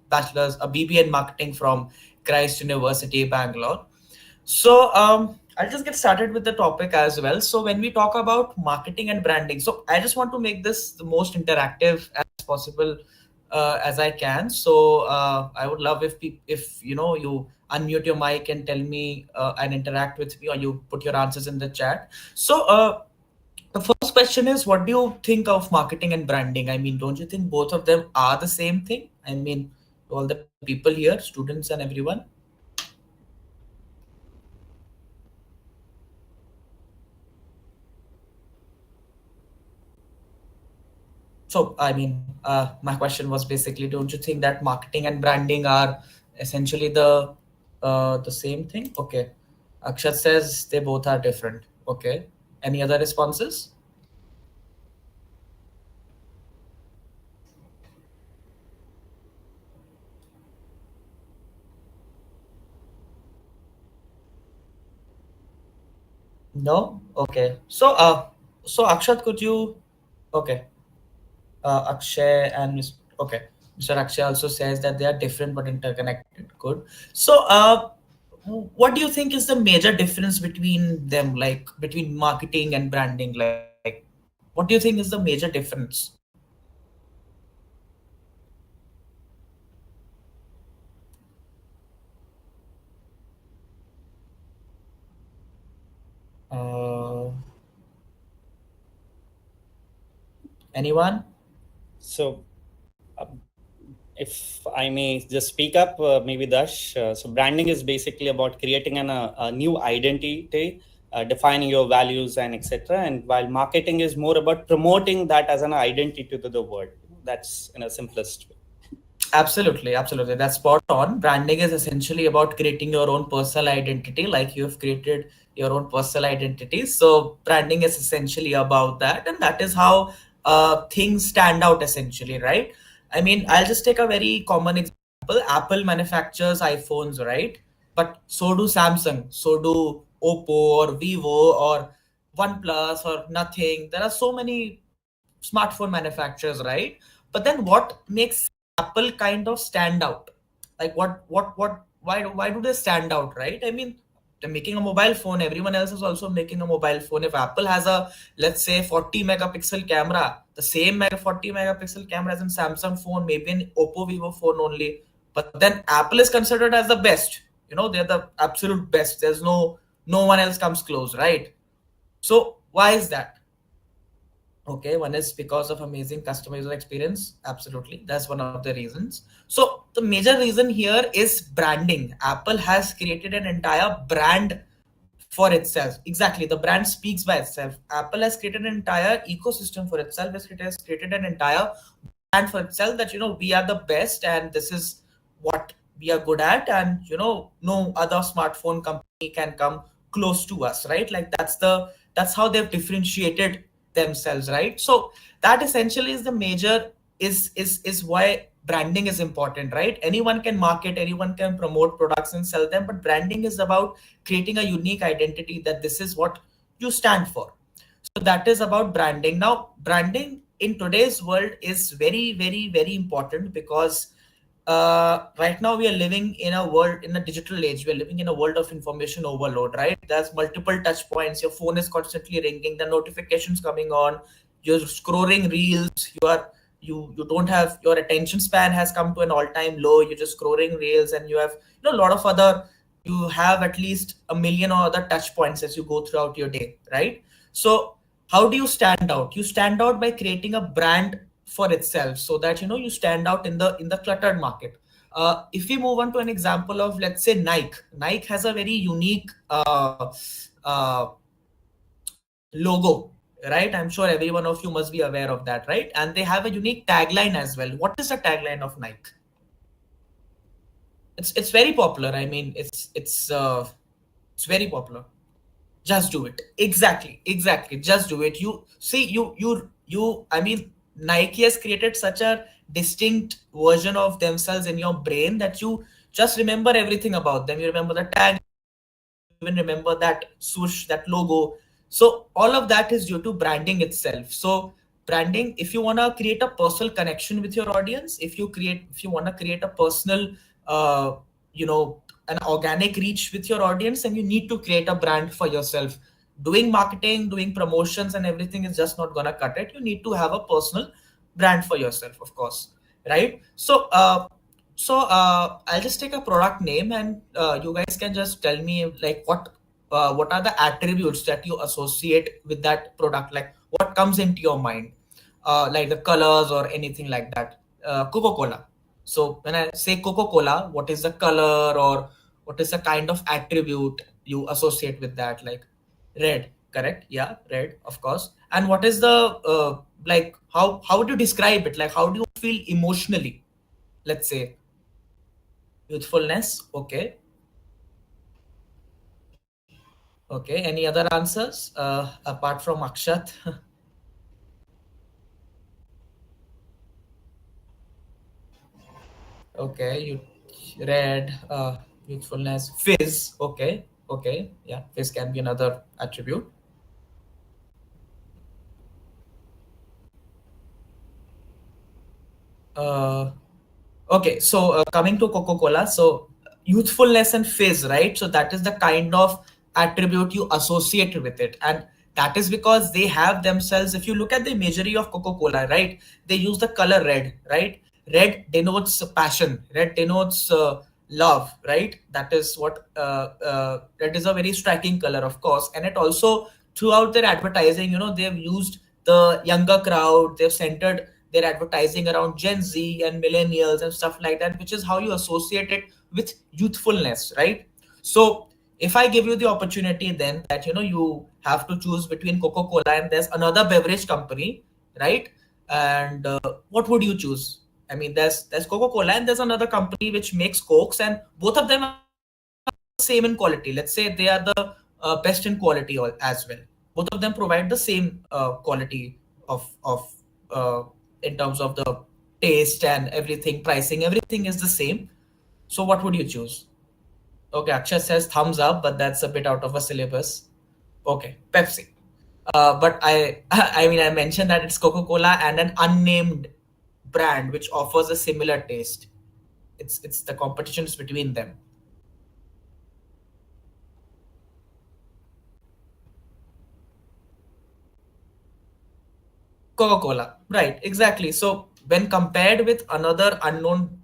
bachelor's, a BBA in marketing from Christ University, Bangalore. So I'll just get started with the topic as well. So when we talk about marketing and branding, so I just want to make this the most interactive as possible as I can. So I would love if you unmute your mic and tell me and interact with me, or you put your answers in the chat. So the first question is, what do you think of marketing and branding? I mean, don't you think both of them are the same thing? I mean, all the people here, students and everyone. So, I mean, my question was basically, don't you think that marketing and branding are essentially the same thing? Okay. Akshat says they both are different. Okay. Any other responses? No? Okay. So Akshat, could you? Okay. Akshay and okay. Mr. Akshay also says that they are different but interconnected. Good. So, what do you think is the major difference between them, like between marketing and branding? Like, what do you think is the major difference? Uh, Anyone? So, uh, if I may just speak up, maybe Dash. So, branding is basically about creating a new identity, defining your values and etc. And while marketing is more about promoting that as an identity to the world. That's in a simplest way. Absolutely, absolutely. That's spot on. Branding is essentially about creating your own personal identity, like you have created your own personal identity. So, branding is essentially about that, and that is how things stand out, essentially, right? I mean, I'll just take a very common example. Apple manufactures iPhones, right? But so do Samsung, so do Oppo or Vivo or OnePlus or Nothing. There are so many smartphone manufacturers, right? But then what makes Apple kind of stand out? Like why do they stand out, right? I mean, they're making a mobile phone. Everyone else is also making a mobile phone. If Apple has a, let's say, 40 megapixel camera, the same 40 megapixel camera as in Samsung phone, maybe an Oppo Vivo phone only. But then Apple is considered as the best. You know, they're the absolute best. There's no one else comes close, right? So why is that? Okay, one is because of amazing customer user experience. Absolutely. That's one of the reasons. So the major reason here is branding. Apple has created an entire brand for itself. Exactly. The brand speaks by itself. Apple has created an entire ecosystem for itself. It has created an entire brand for itself that, we are the best and this is what we are good at. And, no other smartphone company can come close to us, right? Like that's how they've differentiated themselves, right? So that essentially is the major is why branding is important, right? Anyone can market, anyone can promote products and sell them, but branding is about creating a unique identity that this is what you stand for. So that is about branding. Now, branding in today's world is very, very, very important because right now we are living in a world, in a digital age. We are living in a world of information overload, right? There's multiple touch points. Your phone is constantly ringing, the notifications coming on, you're scrolling reels, you don't have, your attention span has come to an all-time low. You're just scrolling reels, and you have a lot of other you have at least a million or other touch points as you go throughout your day, right? So how do you stand out? You stand out by creating a brand for itself, so that you stand out in the cluttered market. If we move on to an example of, let's say, Nike has a very unique uh, logo, right? I'm sure every one of you must be aware of that, right? And they have a unique tagline as well. What is the tagline of Nike? It's very popular. I mean, it's very popular. Just do it. Exactly, just do it. You see, I mean, Nike has created such a distinct version of themselves in your brain that you just remember everything about them. You remember the tag, you even remember that swoosh, that logo. So all of that is due to branding itself. So branding, if you want to create a personal connection with your audience, if you want to create a personal uh, you know an organic reach with your audience, and you need to create a brand for yourself. Doing marketing, doing promotions and everything is just not gonna cut it. You need to have a personal brand for yourself, of course, right? So I'll just take a product name, and you guys can just tell me like what are the attributes that you associate with that product, like what comes into your mind, like the colors or anything like that. Coca-Cola. So when I say Coca-Cola, what is the color, or what is the kind of attribute you associate with that? Like red, correct? Yeah, red, of course. And what is the like how would you describe it? Like how do you feel emotionally? Let's say youthfulness. Okay. Okay. Any other answers apart from Akshat? Okay, you red, youthfulness, fizz. Okay, okay, yeah, fizz can be another attribute. Uh, okay, so coming to Coca-Cola, so youthfulness and fizz, right? So that is the kind of attribute you associate with it, and that is because they have themselves. If you look at the imagery of Coca-Cola, right, they use the color red, right? Red denotes passion. Red denotes love, right? That is what red is a very striking color, of course, and it also throughout their advertising, they've used the younger crowd. They've centered their advertising around Gen Z and millennials and stuff like that, which is how you associate it with youthfulness, right? So if I give you the opportunity then that you have to choose between Coca-Cola and there's another beverage company, right? And what would you choose? I mean, there's Coca-Cola and there's another company which makes Cokes, and both of them are same in quality. Let's say they are the best in quality as well. Both of them provide the same quality of in terms of the taste and everything, pricing, everything is the same. So what would you choose? Okay, Akshay says thumbs up, but that's a bit out of a syllabus. Okay, Pepsi. But I mean, I mentioned that it's Coca-Cola and an unnamed brand which offers a similar taste. It's the competition is between them. Coca-Cola, right? Exactly. So when compared with another unknown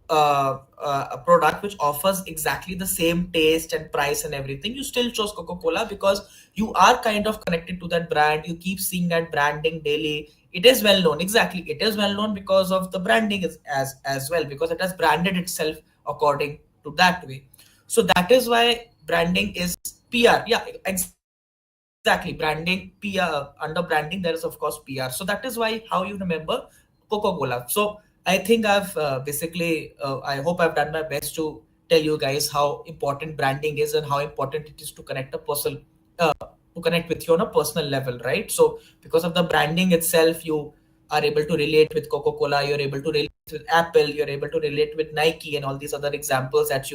a product which offers exactly the same taste and price and everything, you still chose Coca-Cola because you are kind of connected to that brand. You keep seeing that branding daily. It is well known. Exactly, it is well known because of the branding as well, because it has branded itself according to that way. So that is why branding is PR. Yeah, exactly. Branding, PR, under branding, there is of course PR. So that is why how you remember Coca-Cola. So I think I've I hope I've done my best to tell you guys how important branding is and how important it is to connect a person, to connect with you on a personal level, right? So because of the branding itself, you are able to relate with Coca-Cola, you're able to relate with Apple, you're able to relate with Nike and all these other examples that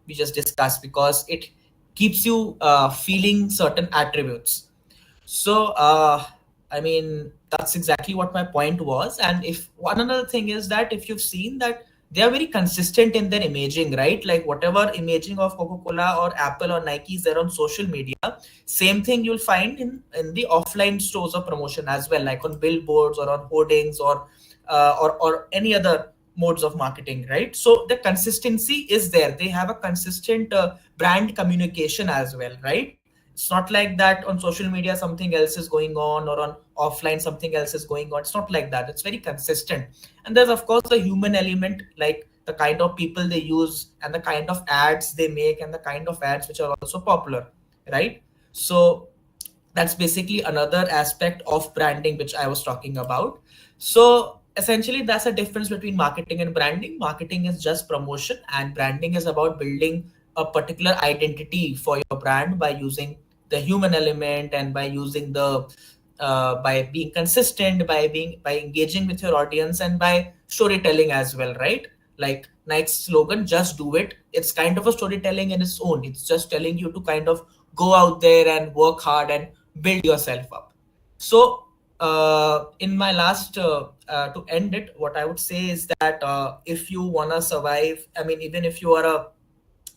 we just discussed, because it keeps you feeling certain attributes. So I mean, that's exactly what my point was. And if one another thing is that if you've seen that they are very consistent in their imaging, right? Like whatever imaging of Coca-Cola or Apple or Nike is there on social media, same thing you'll find in the offline stores of promotion as well, like on billboards or on hoardings or any other modes of marketing, right? So the consistency is there. They have a consistent brand communication as well, right? It's not like that on social media something else is going on, or on offline something else is going on. It's not like that. It's very consistent. And there's of course the human element, like the kind of people they use and the kind of ads they make and the kind of ads which are also popular, right? So that's basically another aspect of branding which I was talking about. So essentially that's a difference between marketing and branding. Marketing is just promotion, and branding is about building a particular identity for your brand by using the human element, and by using the by being consistent, by engaging with your audience, and by storytelling as well, right? Like Nike's slogan, just do it. It's kind of a storytelling in its own. It's just telling you to kind of go out there and work hard and build yourself up. So in my last to end it, what I would say is that if you want to survive, I mean, even if you are a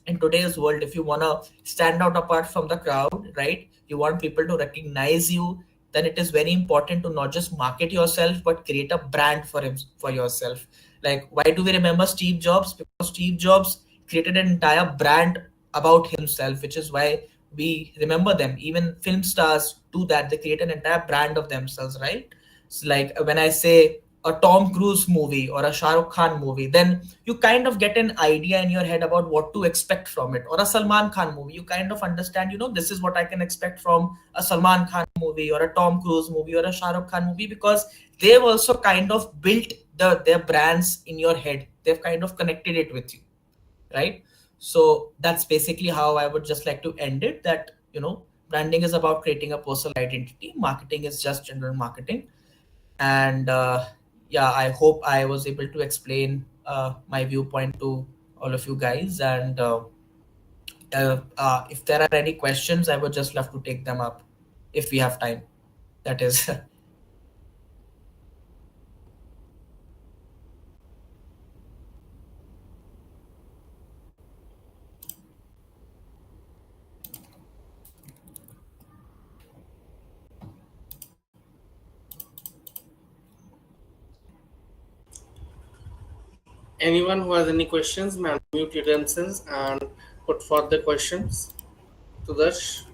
in today's world, if you want to stand out apart from the crowd, right, you want people to recognize you, then it is very important to not just market yourself but create a brand for him, for yourself. Like, why do we remember Steve Jobs? Because Steve Jobs created an entire brand about himself, which is why we remember them. Even film stars do that. They create an entire brand of themselves, right? So like when I say a Tom Cruise movie or a Shah Rukh Khan movie, then you kind of get an idea in your head about what to expect from it. Or a Salman Khan movie, you kind of understand, this is what I can expect from a Salman Khan movie or a Tom Cruise movie or a Shah Rukh Khan movie, because they've also kind of built their brands in your head. They've kind of connected it with you, right? So that's basically how I would just like to end it, that branding is about creating a personal identity, marketing is just general marketing. And yeah, I hope I was able to explain my viewpoint to all of you guys. And if there are any questions, I would just love to take them up if we have time, that is. Anyone who has any questions may unmute your themselves and put forth the questions to Darsh.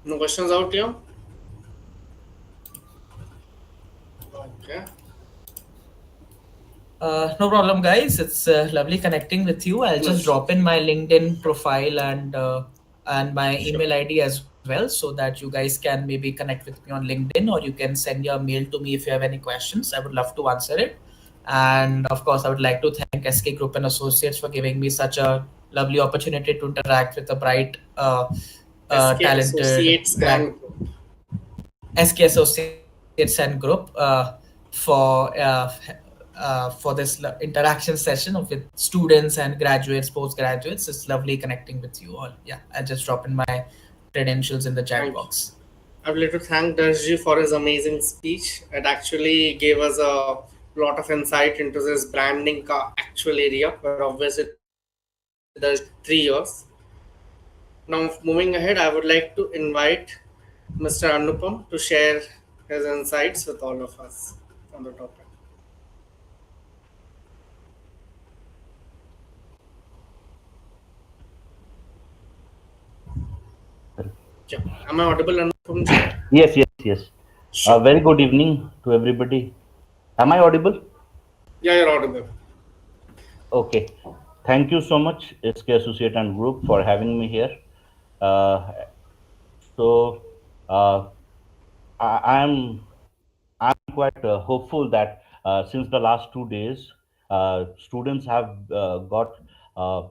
No questions out here? Okay. No problem, guys. It's lovely connecting with you. I'll just Yes. drop in my LinkedIn profile and my Sure. email ID as well, so that you guys can maybe connect with me on LinkedIn, or you can send your mail to me if you have any questions. I would love to answer it. And of course, I would like to thank SK Group and Associates for giving me such a lovely opportunity to interact with a bright, SK talented Associates and SK Associates and Group for this interaction session with students and graduates, postgraduates. It's lovely connecting with you all. Yeah, I'll just drop in my credentials in the chat thank you. box. I would like to thank Darshji for his amazing speech. It actually gave us a lot of insight into this branding actual area, where obviously there's 3 years. Now, moving ahead, I would like to invite Mr. Anupam to share his insights with all of us on the topic. Yeah. Am I audible, Anupam? Yes, yes, yes. Sure. Very good evening to everybody. Am I audible? Yeah, you're audible. Okay. Thank you so much, SK Associate and Group, for having me here. Uh, so, uh, I'm quite hopeful that since the last 2 days, students have got uh,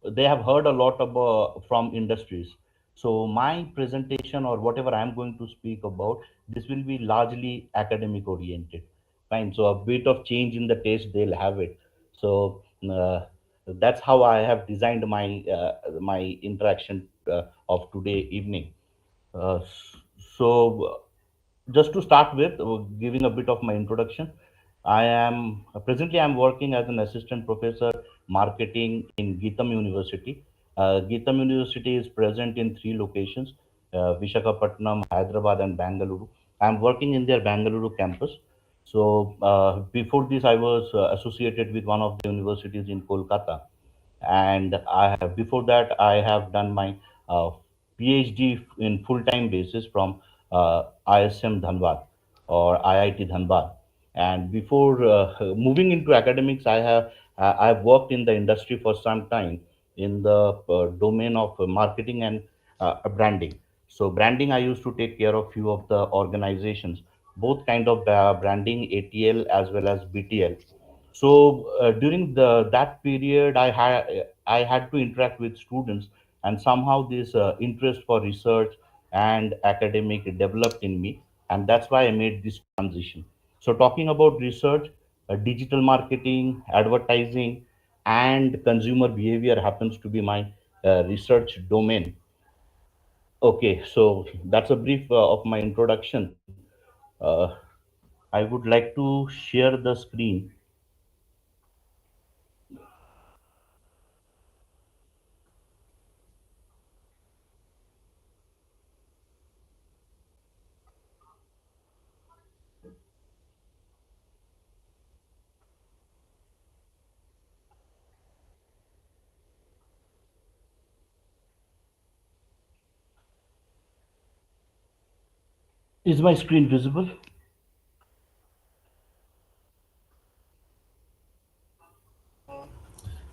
they have heard a lot about from industries. So my presentation or whatever I'm going to speak about, this will be largely academic oriented. Fine. So a bit of change in the taste, they'll have it. So that's how I have designed my interaction of today evening. Uh, so just to start with, giving a bit of my introduction, I am presently I'm working as an assistant professor marketing in Geetham University. Geetham University is present in 3 locations: Vishakhapatnam, Hyderabad, and Bangalore. I'm working in their Bangalore campus. So before this, I was associated with one of the universities in Kolkata, and I have before that I have done my uh, PhD in full-time basis from ISM Dhanbad or IIT Dhanbad. And before moving into academics, I've worked in the industry for some time in the domain of marketing and branding. So branding, I used to take care of few of the organizations, both kind of branding, ATL as well as BTL. So during the that period, I had to interact with students, and somehow this interest for research and academic developed in me, and that's why I made this transition. So talking about research, digital marketing, advertising, and consumer behavior happens to be my research domain. Okay, so that's a brief of my introduction. Uh, I would like to share the screen. Is my screen visible?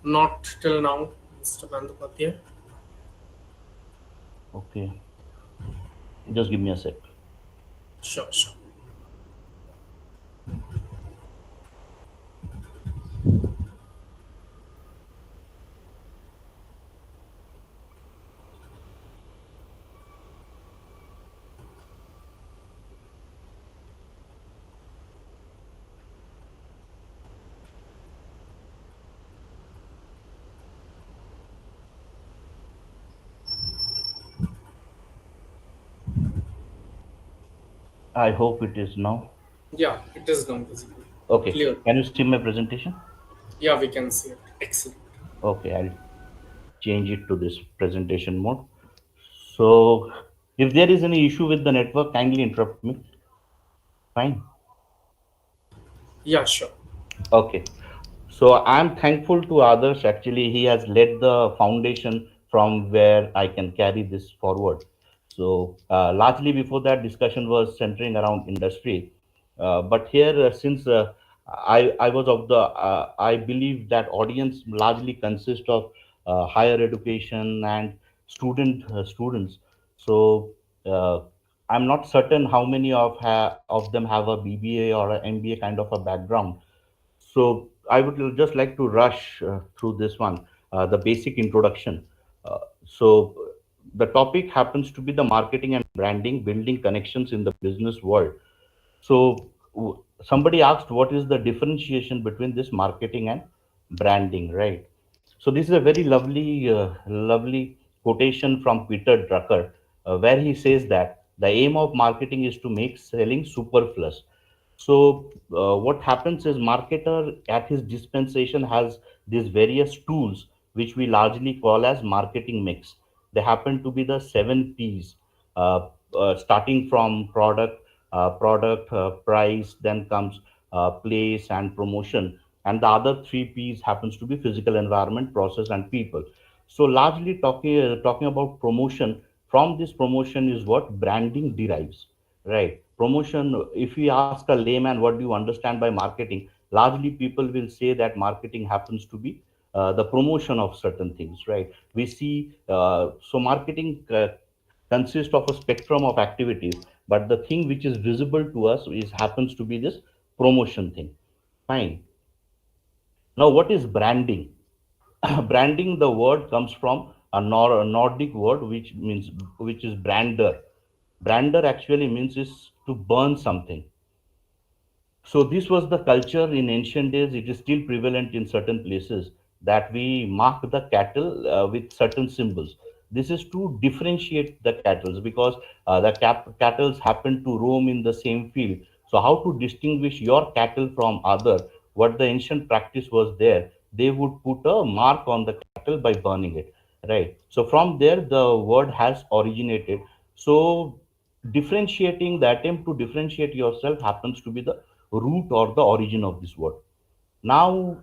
Not till now, Mr. Bandyopadhyay. Okay, just give me a sec. Sure, sure. I hope it is now. Yeah, it is now visible. Okay, Clear. can you see my presentation? Yeah, we can see it. Excellent. Okay, I'll change it to this presentation mode. So, if there is any issue with the network, kindly interrupt me. Fine. Yeah, sure. Okay. So I'm thankful to others. Actually, he has led the foundation from where I can carry this forward. So largely before that, discussion was centering around industry, but here since I was of the I believe that audience largely consists of higher education and students. So uh, I'm not certain how many of them have a BBA or an MBA kind of a background. So I would just like to rush through this one, the basic introduction. So the topic happens to be the marketing and branding, building connections in the business world. So somebody asked, what is the differentiation between this marketing and branding, right? So this is a very lovely quotation from Peter Drucker, where he says that the aim of marketing is to make selling superfluous. So what happens is marketer at his dispensation has these various tools which we largely call as marketing mix. They happen to be the 7 P's, starting from product, price, then comes place and promotion, and the other 3 P's happens to be physical environment, process, and people. So largely talking about promotion. From this promotion is what branding derives, right? Promotion, if we ask a layman what do you understand by marketing, largely people will say that marketing happens to be the promotion of certain things, right? We see so marketing consists of a spectrum of activities, but the thing which is visible to us is happens to be this promotion thing. Fine. Now what is branding? Branding, the word comes from a Nordic word which is brander. Brander actually means is to burn something. So this was the culture in ancient days. It is still prevalent in certain places that we mark the cattle with certain symbols. This is to differentiate the cattle because cattle happen to roam in the same field. So how to distinguish your cattle from other? What the ancient practice was there, they would put a mark on the cattle by burning it, right? So from there the word has originated. So differentiating, the attempt to differentiate yourself happens to be the root or the origin of this word. Now,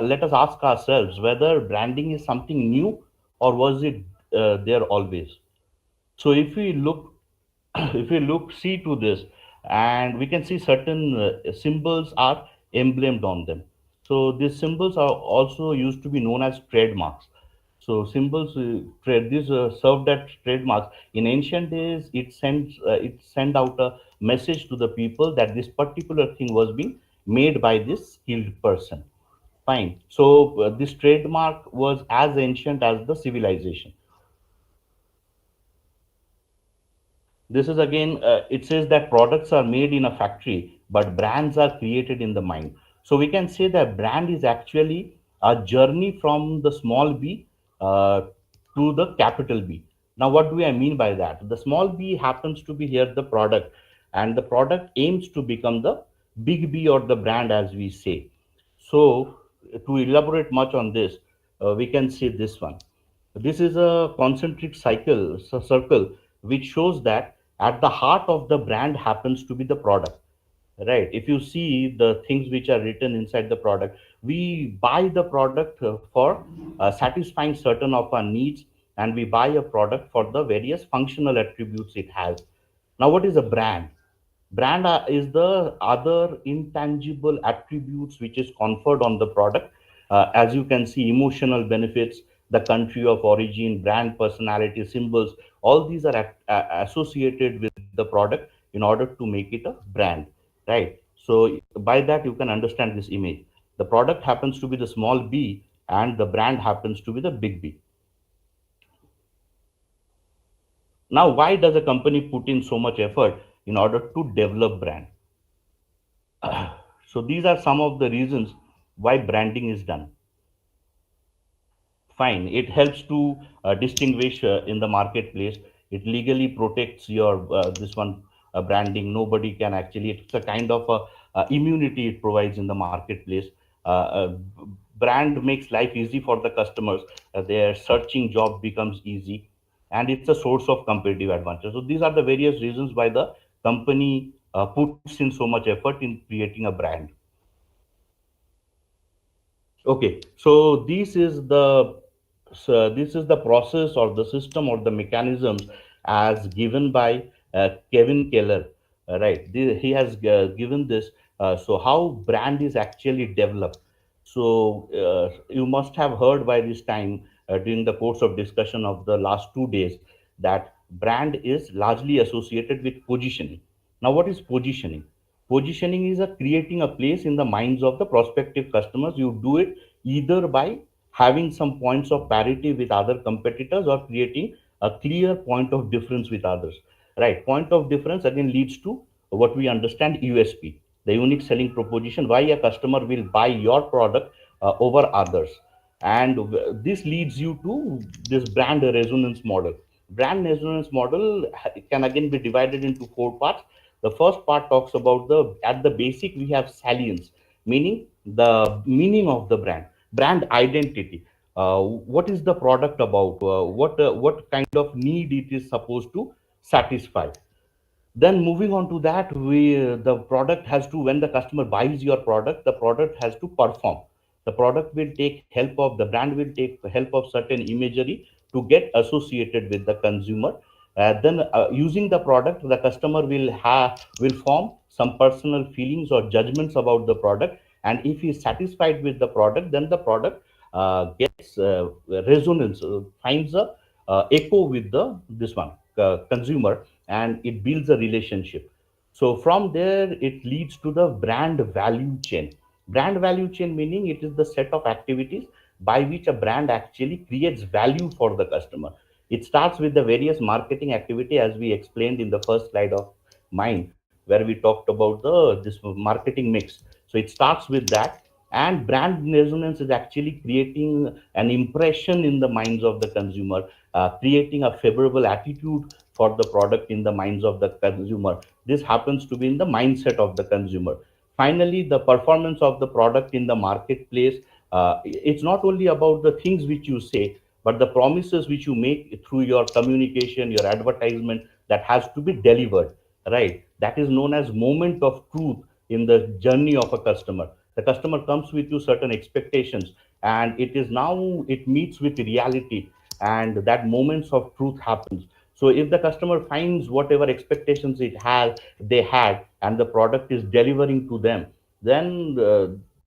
let us ask ourselves whether branding is something new or was it there always. So if we look, if we look, see to this, and we can see certain symbols are emblemed on them. So these symbols are also used to be known as trademarks. So symbols, these served as trademarks. In ancient days, it sent out a message to the people that this particular thing was being made by this skilled person. Fine. So this trademark was as ancient as the civilization. This is again, it says that products are made in a factory, but brands are created in the mind. So we can say that brand is actually a journey from the small b uh, to the capital B. Now, what do I mean by that? The small b happens to be here the product, and the product aims to become the big B or the brand, as we say. So, to elaborate much on this, we can see this one. This is a concentric circle, which shows that at the heart of the brand happens to be the product, right? If you see the things which are written inside the product, we buy the product for satisfying certain of our needs, and we buy a product for the various functional attributes it has. Now, what is a brand? Brand is the other intangible attributes which is conferred on the product. As you can see, emotional benefits, the country of origin, brand personality, symbols, all these are associated with the product in order to make it a brand, right? So by that you can understand this image. The product happens to be the small b, and the brand happens to be the big B. Now, why does a company put in so much effort in order to develop brand? So these are some of the reasons why branding is done. Fine, it helps to distinguish in the marketplace. It legally protects your this one branding. Nobody can actually. It's a kind of immunity it provides in the marketplace. Brand makes life easy for the customers. Their searching job becomes easy, and it's a source of competitive advantage. So these are the various reasons why the company puts in so much effort in creating a brand. Okay, so this is the process or the system or the mechanisms as given by Kevin Keller, right? He has given this. So how brand is actually developed. So you must have heard by this time during the course of discussion of the last 2 days that brand is largely associated with positioning. Now, what is positioning? Positioning is a creating a place in the minds of the prospective customers. You do it either by having some points of parity with other competitors or creating a clear point of difference with others. Right? Point of difference again leads to what we understand USP, the unique selling proposition, why a customer will buy your product over others. And this leads you to this brand resonance model. Brand resonance model can again be divided into 4 parts. The first part talks about the at the basic we have salience, meaning the meaning of the brand identity. What is the product about? What kind of need it is supposed to satisfy? Then moving on to that, we the product has to, when the customer buys your product, the product has to perform. The product will take help of, the brand will take help of certain imagery to get associated with the consumer. Then using the product, the customer will form some personal feelings or judgments about the product, and if he is satisfied with the product, then the product gets resonance, finds a echo with the this one consumer, and it builds a relationship. So from there it leads to the brand value chain. Brand value chain meaning it is the set of activities by which a brand actually creates value for the customer. It starts with the various marketing activity, as we explained in the first slide of mine, where we talked about the this marketing mix. So it starts with that, and brand resonance is actually creating an impression in the minds of the consumer, creating a favorable attitude for the product in the minds of the consumer. This happens to be in the mindset of the consumer. Finally, the performance of the product in the marketplace. It's not only about the things which you say, but the promises which you make through your communication, your advertisement, that has to be delivered, right? That is known as moment of truth in the journey of a customer. The customer comes with you certain expectations, and it is now it meets with reality, and that moments of truth happens. So if the customer finds whatever expectations it has they had, and the product is delivering to them, then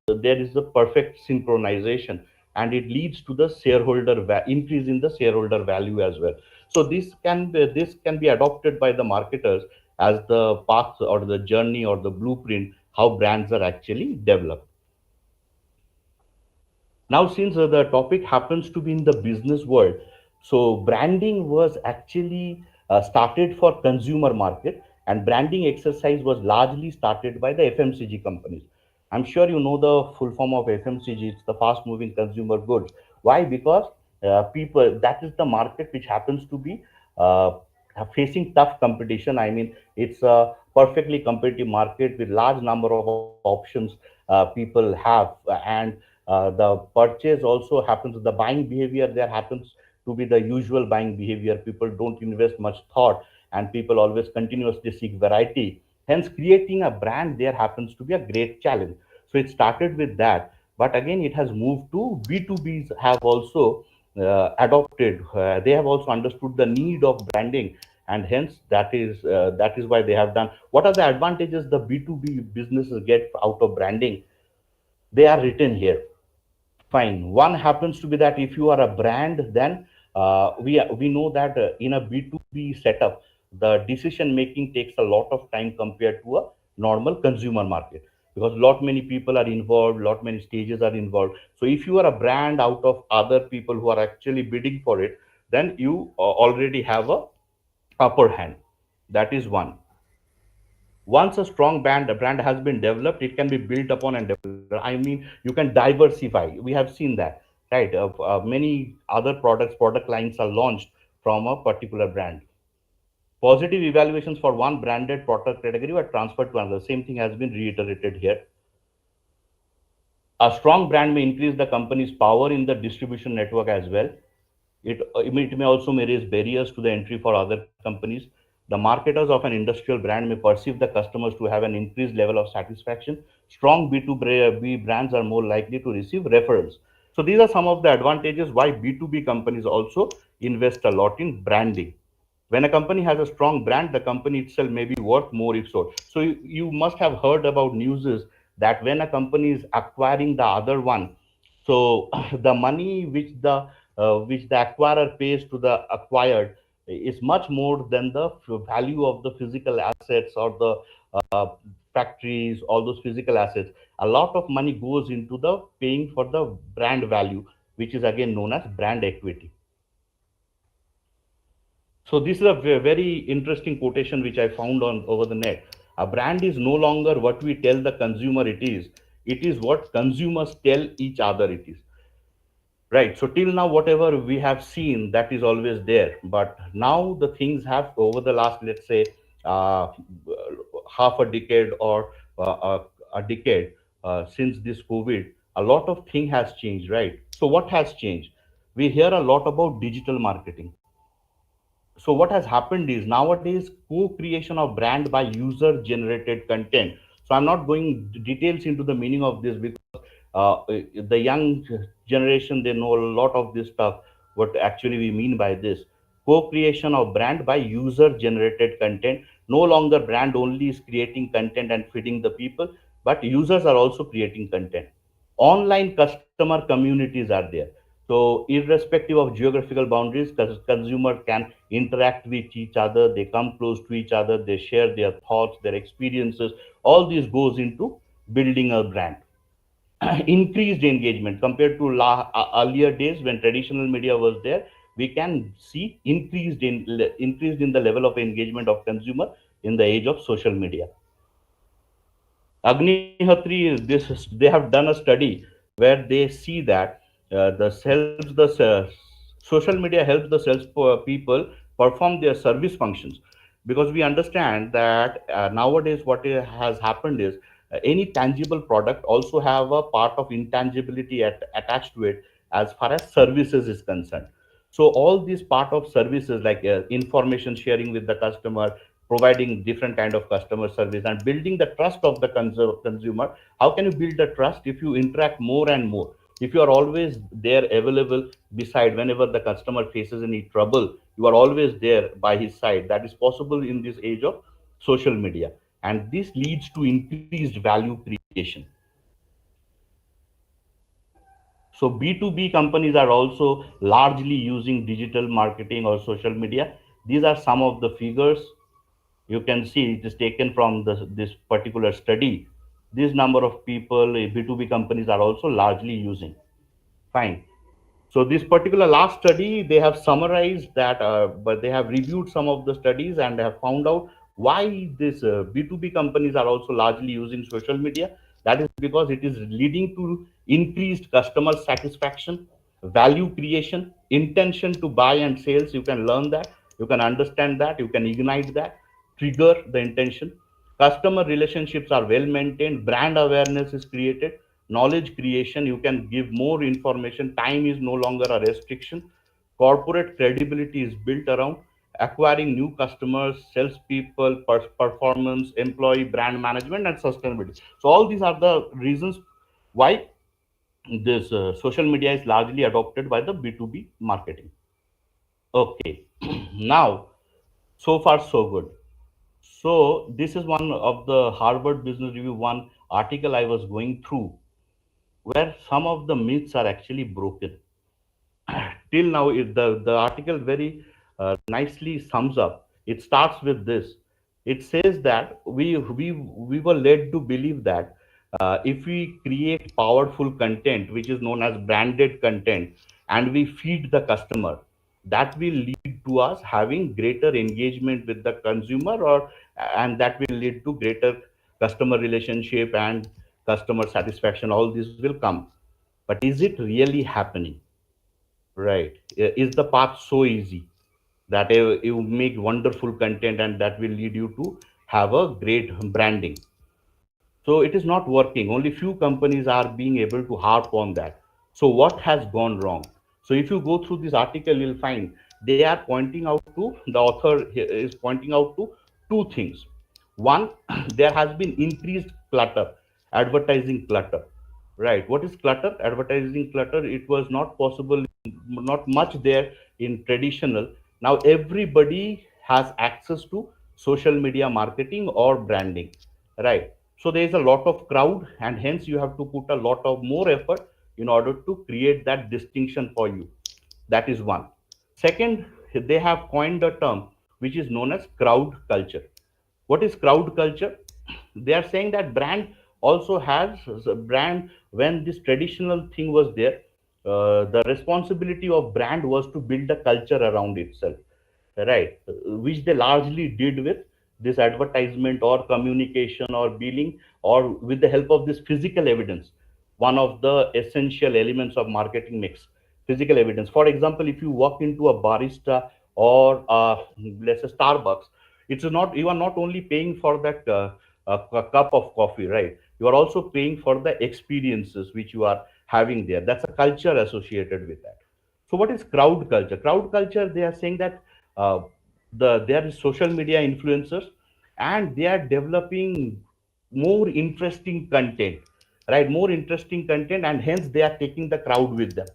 there is a perfect synchronization, and it leads to the increase in the shareholder value as well. So this can be adopted by the marketers as the path or the journey or the blueprint how brands are actually developed. Now, since the topic happens to be in the business world, so branding was actually started for consumer market, and branding exercise was largely started by the FMCG companies. I'm sure you know the full form of FMCG. It's the fast moving consumer goods. Why? Because people, that is the market which happens to be uh, facing tough competition. I mean, it's a perfectly competitive market with large number of options people have, and the purchase also happens, the buying behavior there happens to be the usual buying behavior. People don't invest much thought, and people always continuously seek variety. Hence, creating a brand there happens to be a great challenge. So it started with that, but again it has moved to B2Bs have also adopted. They have also understood the need of branding, and hence that is why they have done. What are the advantages the B2B businesses get out of branding? They are written here. Fine. One happens to be that if you are a brand, then we know that in a B2B setup, the decision making takes a lot of time compared to a normal consumer market, because lot many people are involved, lot many stages are involved. So if you are a brand out of other people who are actually bidding for it, then you already have a upper hand. That is one. Once a brand has been developed, it can be built upon and developed. I mean, you can diversify. We have seen that, right? Many other product lines are launched from a particular brand. Positive evaluations for one branded product category were transferred to another. Same thing has been reiterated here. A strong brand may increase the company's power in the distribution network as well. It may also may raise barriers to the entry for other companies. The marketers of an industrial brand may perceive the customers to have an increased level of satisfaction. Strong B2B brands are more likely to receive referrals. So these are some of the advantages why B2B companies also invest a lot in branding. When a company has a strong brand, the company itself may be worth more if so. So you must have heard about news is that when a company is acquiring the other one, so the money which the acquirer pays to the acquired is much more than the value of the physical assets or the uh, factories, all those physical assets. A lot of money goes into the paying for the brand value, which is again known as brand equity. So this is a very interesting quotation which I found on over the net. A brand is no longer what we tell the consumer it is. It is what consumers tell each other it is. Right. So till now, whatever we have seen, that is always there. But now the things have over the last, let's say, uh, half a decade or a decade since this COVID, a lot of thing has changed. Right. So what has changed? We hear a lot about digital marketing. So what has happened is nowadays co-creation of brand by user generated content. So I'm not going details into the meaning of this because the young generation, they know a lot of this stuff, what actually we mean by this. Co-creation of brand by user generated content. No longer brand only is creating content and feeding the people, but users are also creating content. Online customer communities are there. So irrespective of geographical boundaries, consumer can interact with each other, they come close to each other, they share their thoughts, their experiences. All this goes into building a brand. Increased engagement compared to earlier days when traditional media was there, we can see increased in the level of engagement of consumer in the age of social media. Agnihatri is this. They have done a study where they see that social media helps the people perform their service functions, because we understand that nowadays what has happened is any tangible product also have a part of intangibility attached to it as far as services is concerned. So all these part of services like information sharing with the customer, providing different kind of customer service, and building the trust of the consumer. How can you build the trust if you interact more and more? If you are always there available beside whenever the customer faces any trouble, you are always there by his side. That is possible in this age of social media, and this leads to increased value creation. So B2B companies are also largely using digital marketing or social media. These are some of the figures. You can see it is taken from this particular study. This number of people B2B companies are also largely using. Fine. So this particular last study, they have summarized that, but they have reviewed some of the studies and have found out why this B2B companies are also largely using social media. That is because it is leading to increased customer satisfaction, value creation, intention to buy and sales. You can learn that, you can understand that, you can ignite that, trigger the intention. Customer relationships are well maintained, brand awareness is created, knowledge creation, you can give more information, time is no longer a restriction, corporate credibility is built around acquiring new customers, salespeople, performance, employee brand management, and sustainability. So all these are the reasons why this social media is largely adopted by the B2B marketing. Okay. Now, so far so good. So this is one of the Harvard Business Review one article I was going through, where some of the myths are actually broken. Till now, the article very nicely sums up. It starts with this. It says that we were led to believe that if we create powerful content, which is known as branded content, and we feed the customer, that will lead to us having greater engagement with the consumer, or and that will lead to greater customer relationship and customer satisfaction. All this will come, but is it really happening? Right. Is the path so easy that you make wonderful content and that will lead you to have a great branding? So it is not working. Only few companies are being able to harp on that. So what has gone wrong? So if you go through this article, you'll find they are pointing out to, the author is pointing out to two things. One, there has been increased clutter, advertising clutter. Right. What is clutter? Advertising clutter. It was not possible, not much there in traditional. Now everybody has access to social media marketing or branding. Right. So there is a lot of crowd, and hence you have to put a lot of more effort in order to create that distinction for you. That is one. Second, they have coined a term which is known as crowd culture. What is crowd culture? They are saying that brand also has a brand. When this traditional thing was there, the responsibility of brand was to build a culture around itself, right? Which they largely did with this advertisement or communication or billing, or with the help of this physical evidence. One of the essential elements of marketing mix, physical evidence. For example, if you walk into a barista or let's say Starbucks, it's not, you are not only paying for that cup of coffee, right? You are also paying for the experiences which you are having there. That's a culture associated with that. So what is crowd culture? Crowd culture, they are saying that uh, there is social media influencers, and they are developing more interesting content, right? More interesting content, and hence they are taking the crowd with them,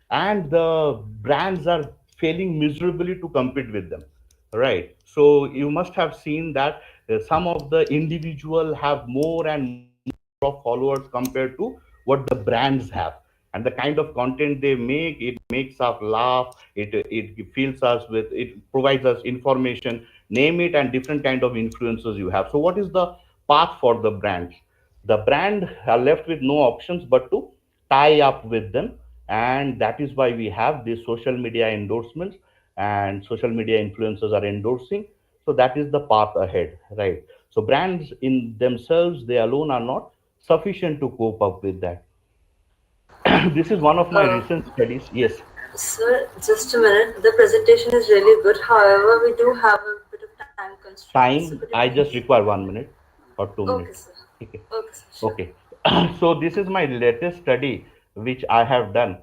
and the brands are failing miserably to compete with them, right? So you must have seen that some of the individual have more and of followers compared to what the brands have, and the kind of content they make, it makes us laugh, it fills us with, it provides us information, name it, and different kind of influences you have. So what is the path for the brands? The brand are left with no options but to tie up with them, and that is why we have these social media endorsements, and social media influencers are endorsing. So that is the path ahead, right? So brands in themselves, they alone are not sufficient to cope up with that. This is one of my Uh, recent studies. Yes. Sir, just a minute. The presentation is really good. However, we do have a bit of time constraint. So could Time, you I please? just require 1 minute or two Okay, minutes. sir. Okay. Okay, sir. Sure. Okay. So this is my latest study which I have done.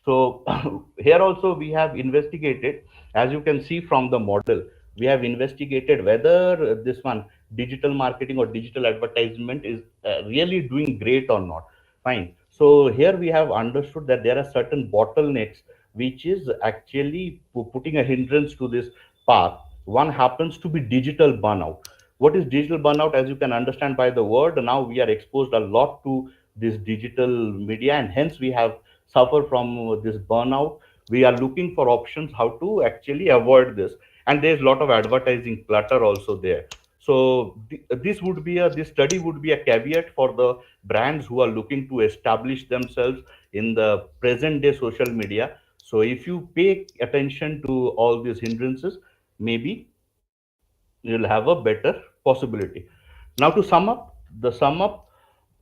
So here also we have investigated, as you can see from the model, we have investigated whether this one digital marketing or digital advertisement is really doing great or not. Fine. So here we have understood that there are certain bottlenecks which is actually putting a hindrance to this path. One happens to be digital burnout. What is digital burnout? As you can understand by the word, now we are exposed a lot to this digital media, and hence we have suffer from this burnout. We are looking for options how to actually avoid this, and there's a lot of advertising clutter also there. So this study would be a caveat for the brands who are looking to establish themselves in the present day social media. So if you pay attention to all these hindrances, maybe you'll have a better possibility. Now to sum up,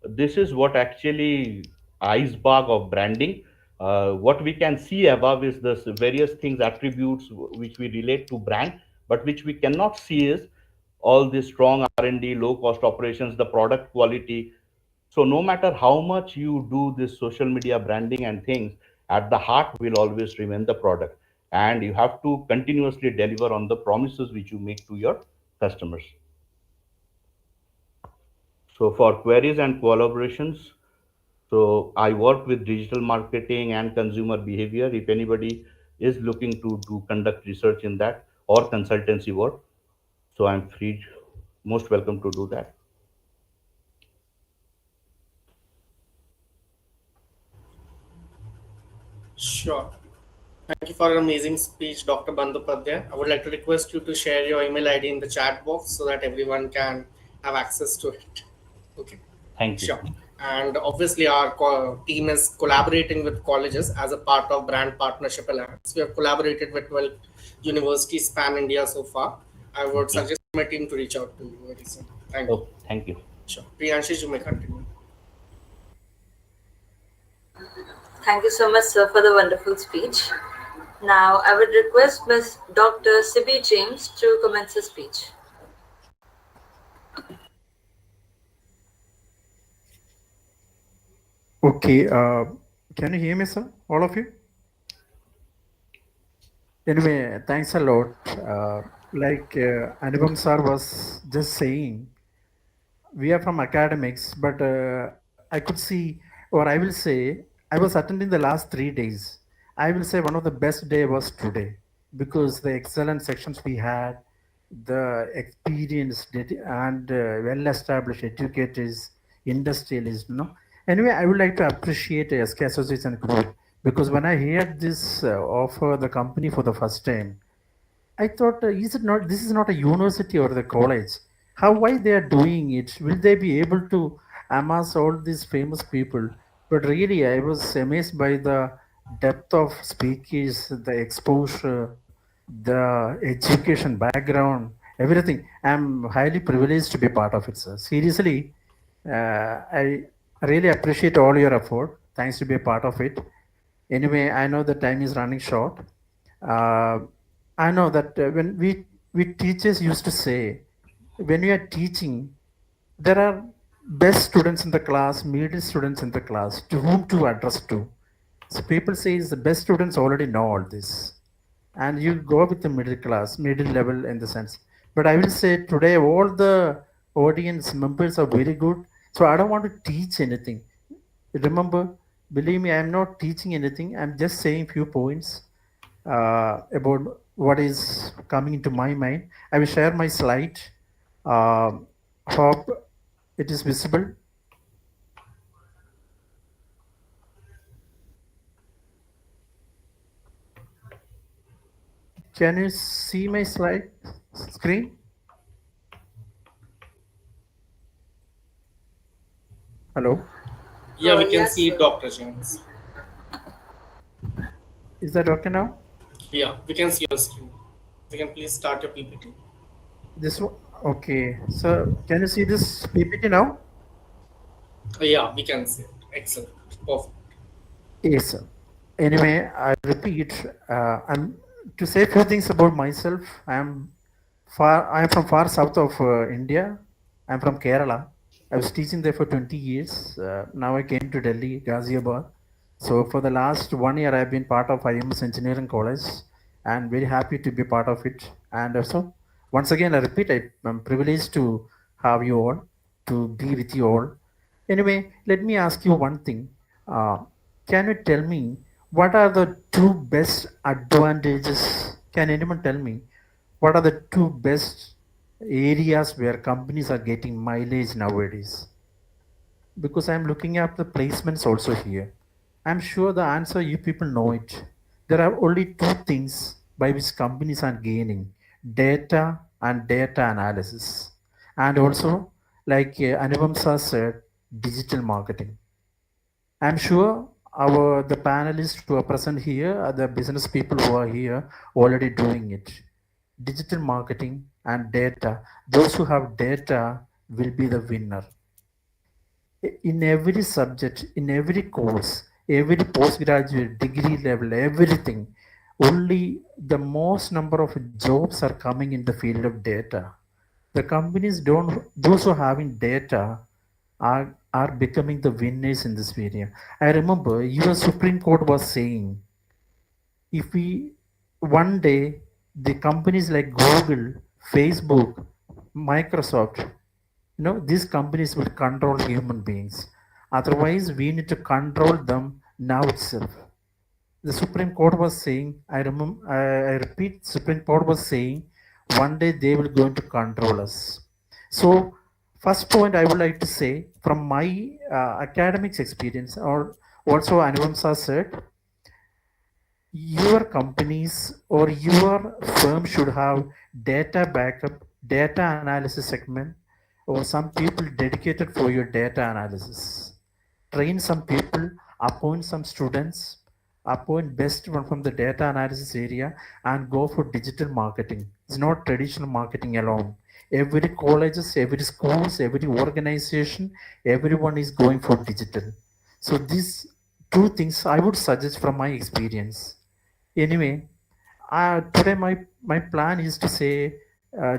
this is what actually iceberg of branding. What we can see above is the various things, attributes which we relate to brand, but which we cannot see is all the strong R&D, low cost operations, the product quality. So no matter how much you do this social media branding and things, at the heart will always remain the product, and you have to continuously deliver on the promises which you make to your customers. So for queries and collaborations, so I work with digital marketing and consumer behavior. If anybody is looking to do conduct research in that or consultancy work, so I'm free, most welcome to do that. Sure. Thank you for an amazing speech, Dr. Bandyopadhyay. I would like to request you to share your email ID in the chat box so that everyone can have access to it. Okay, Thank you. sure. And obviously, our team is collaborating with colleges as a part of Brand Partnership Alliance. We have collaborated with 12 universities span India so far. I would Okay. suggest my team to reach out to you very soon. Thank you. Oh, thank you. Sure. Priyanshish, you may continue. Thank you so much, sir, for the wonderful speech. Now, I would request Ms. Dr. Sibi James to commence the speech. Okay, can you hear me, sir? All of you? Anyway, thanks a lot. Anupam sir was just saying, we are from academics, but I could see, or I will say, I was attending the last 3 days. I will say one of the best day was today because the excellent sections we had, the experienced and well-established educators, industrialists, Anyway, I would like to appreciate SK Association Group because when I heard this offer the company for the first time, I thought, is it not? This is not a university or the college. How why they are doing it? Will they be able to amass all these famous people? But really, I was amazed by the depth of speakers, the exposure, the education background, everything. I'm highly privileged to be part of it, sir. Seriously, I really appreciate all your effort. Thanks to be a part of it. Anyway, I know the time is running short. Uh, I know that when we teachers used to say, when you are teaching, there are best students in the class, middle students in the class, to whom to address to. So people say the best students already know all this, and you go with the middle class, middle level in the sense. But I will say today all the audience members are very good. So I don't want to teach anything. Remember, believe me, I am not teaching anything. I'm just saying few points about what is coming into my mind. I will share my slide. Hope it is visible. Can you see my slide screen? Hello? Yeah, we can Yes, see sir. Dr. James. Is that okay now? Yeah, we can see your screen. You can please start your PPT. This one? Okay. So can you see this PPT now? Yeah, we can see it. Excellent. Perfect. Yes, sir. Anyway, I repeat, I'm to say a few things about myself. I am from far south of India. I'm from Kerala. I was teaching there for 20 years. Now I came to Delhi, Ghaziabad. So for the last 1 year, I've been part of IMS Engineering College, and very happy to be part of it. And also, once again, I repeat, I'm privileged to have you all, to be with you all. Anyway, let me ask you one thing. Uh, can you tell me what are the two best advantages? Can anyone tell me what are the two best areas where companies are getting mileage nowadays? Because I'm looking at the placements also here. I'm sure the answer you people know it. There are only two things by which companies are gaining: data and data analysis. And also, like Anupam sir said, digital marketing. I'm sure our the panelists who are present here, the business people who are here, already doing it. Digital marketing and data. Those who have data will be the winner in every subject, in every course, every postgraduate degree level, everything. Only the most number of jobs are coming in the field of data. The companies don't, those who are having data are becoming the winners in this area. I remember US Supreme Court was saying if we one day the companies like Google, Facebook, Microsoft, these companies will control human beings. Otherwise, we need to control them now itself. The Supreme Court was saying, I remember, I repeat, Supreme Court was saying, one day they will going to control us. So, first point I would like to say from my academics experience, or also Anupam sir said, your companies or your firm should have data backup, data analysis segment, or some people dedicated for your data analysis. Train some people, appoint some students, appoint best one from the data analysis area, and go for digital marketing. It's not traditional marketing alone. Every colleges, every schools, every organization, everyone is going for digital. So these two things I would suggest from my experience. Anyway, today my plan is to say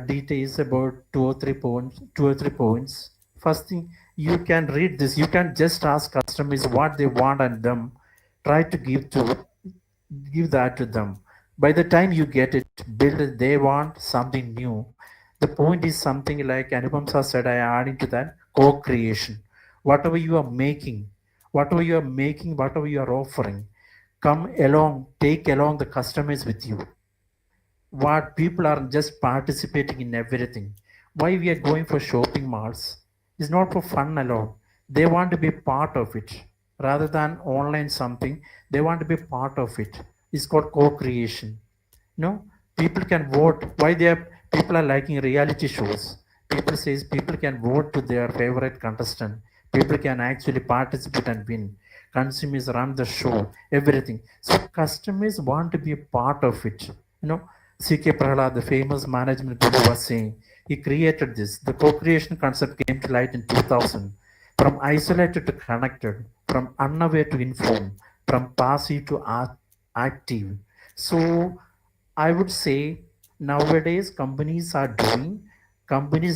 details about 2 or 3 points. 2 or 3 points. First thing, you can read this. You can just ask customers what they want and them. Try to give that to them. By the time you get it, build it, they want something new. The point is something like Anupam sir said. I adding to that co-creation. Whatever you are making, whatever you are offering, come along, take along the customers with you. What people are just participating in everything. Why we are going for shopping malls is not for fun alone. They want to be part of it rather than online something. They want to be part of it. It's called co-creation. No, people can vote. Why they are people are liking reality shows? People says people can vote to their favorite contestant. People can actually participate and win. Consumers run the show, everything. So customers want to be a part of it. C.K. Prahalad, the famous management guru, was saying he created this. The co-creation concept came to light in 2000. From isolated to connected, from unaware to informed, from passive to active. So I would say nowadays companies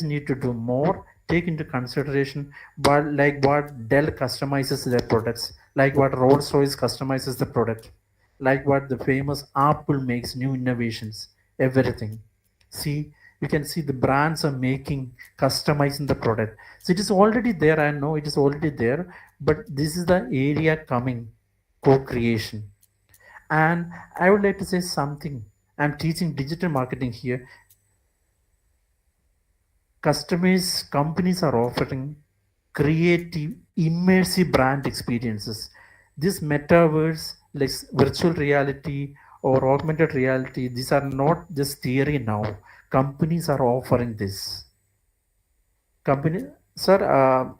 need to do more, take into consideration but like what Dell customizes their products, like what Rolls Royce customizes the product, like what the famous Apple makes new innovations, everything. See, you can see the brands are making customizing the product. So it is already there. I know it is already there, but this is the area coming, co-creation. And I would like to say something. I'm teaching digital marketing here. Companies are offering creative, immersive brand experiences. This metaverse, like virtual reality or augmented reality, these are not just theory now. Companies are offering this. Company, sir,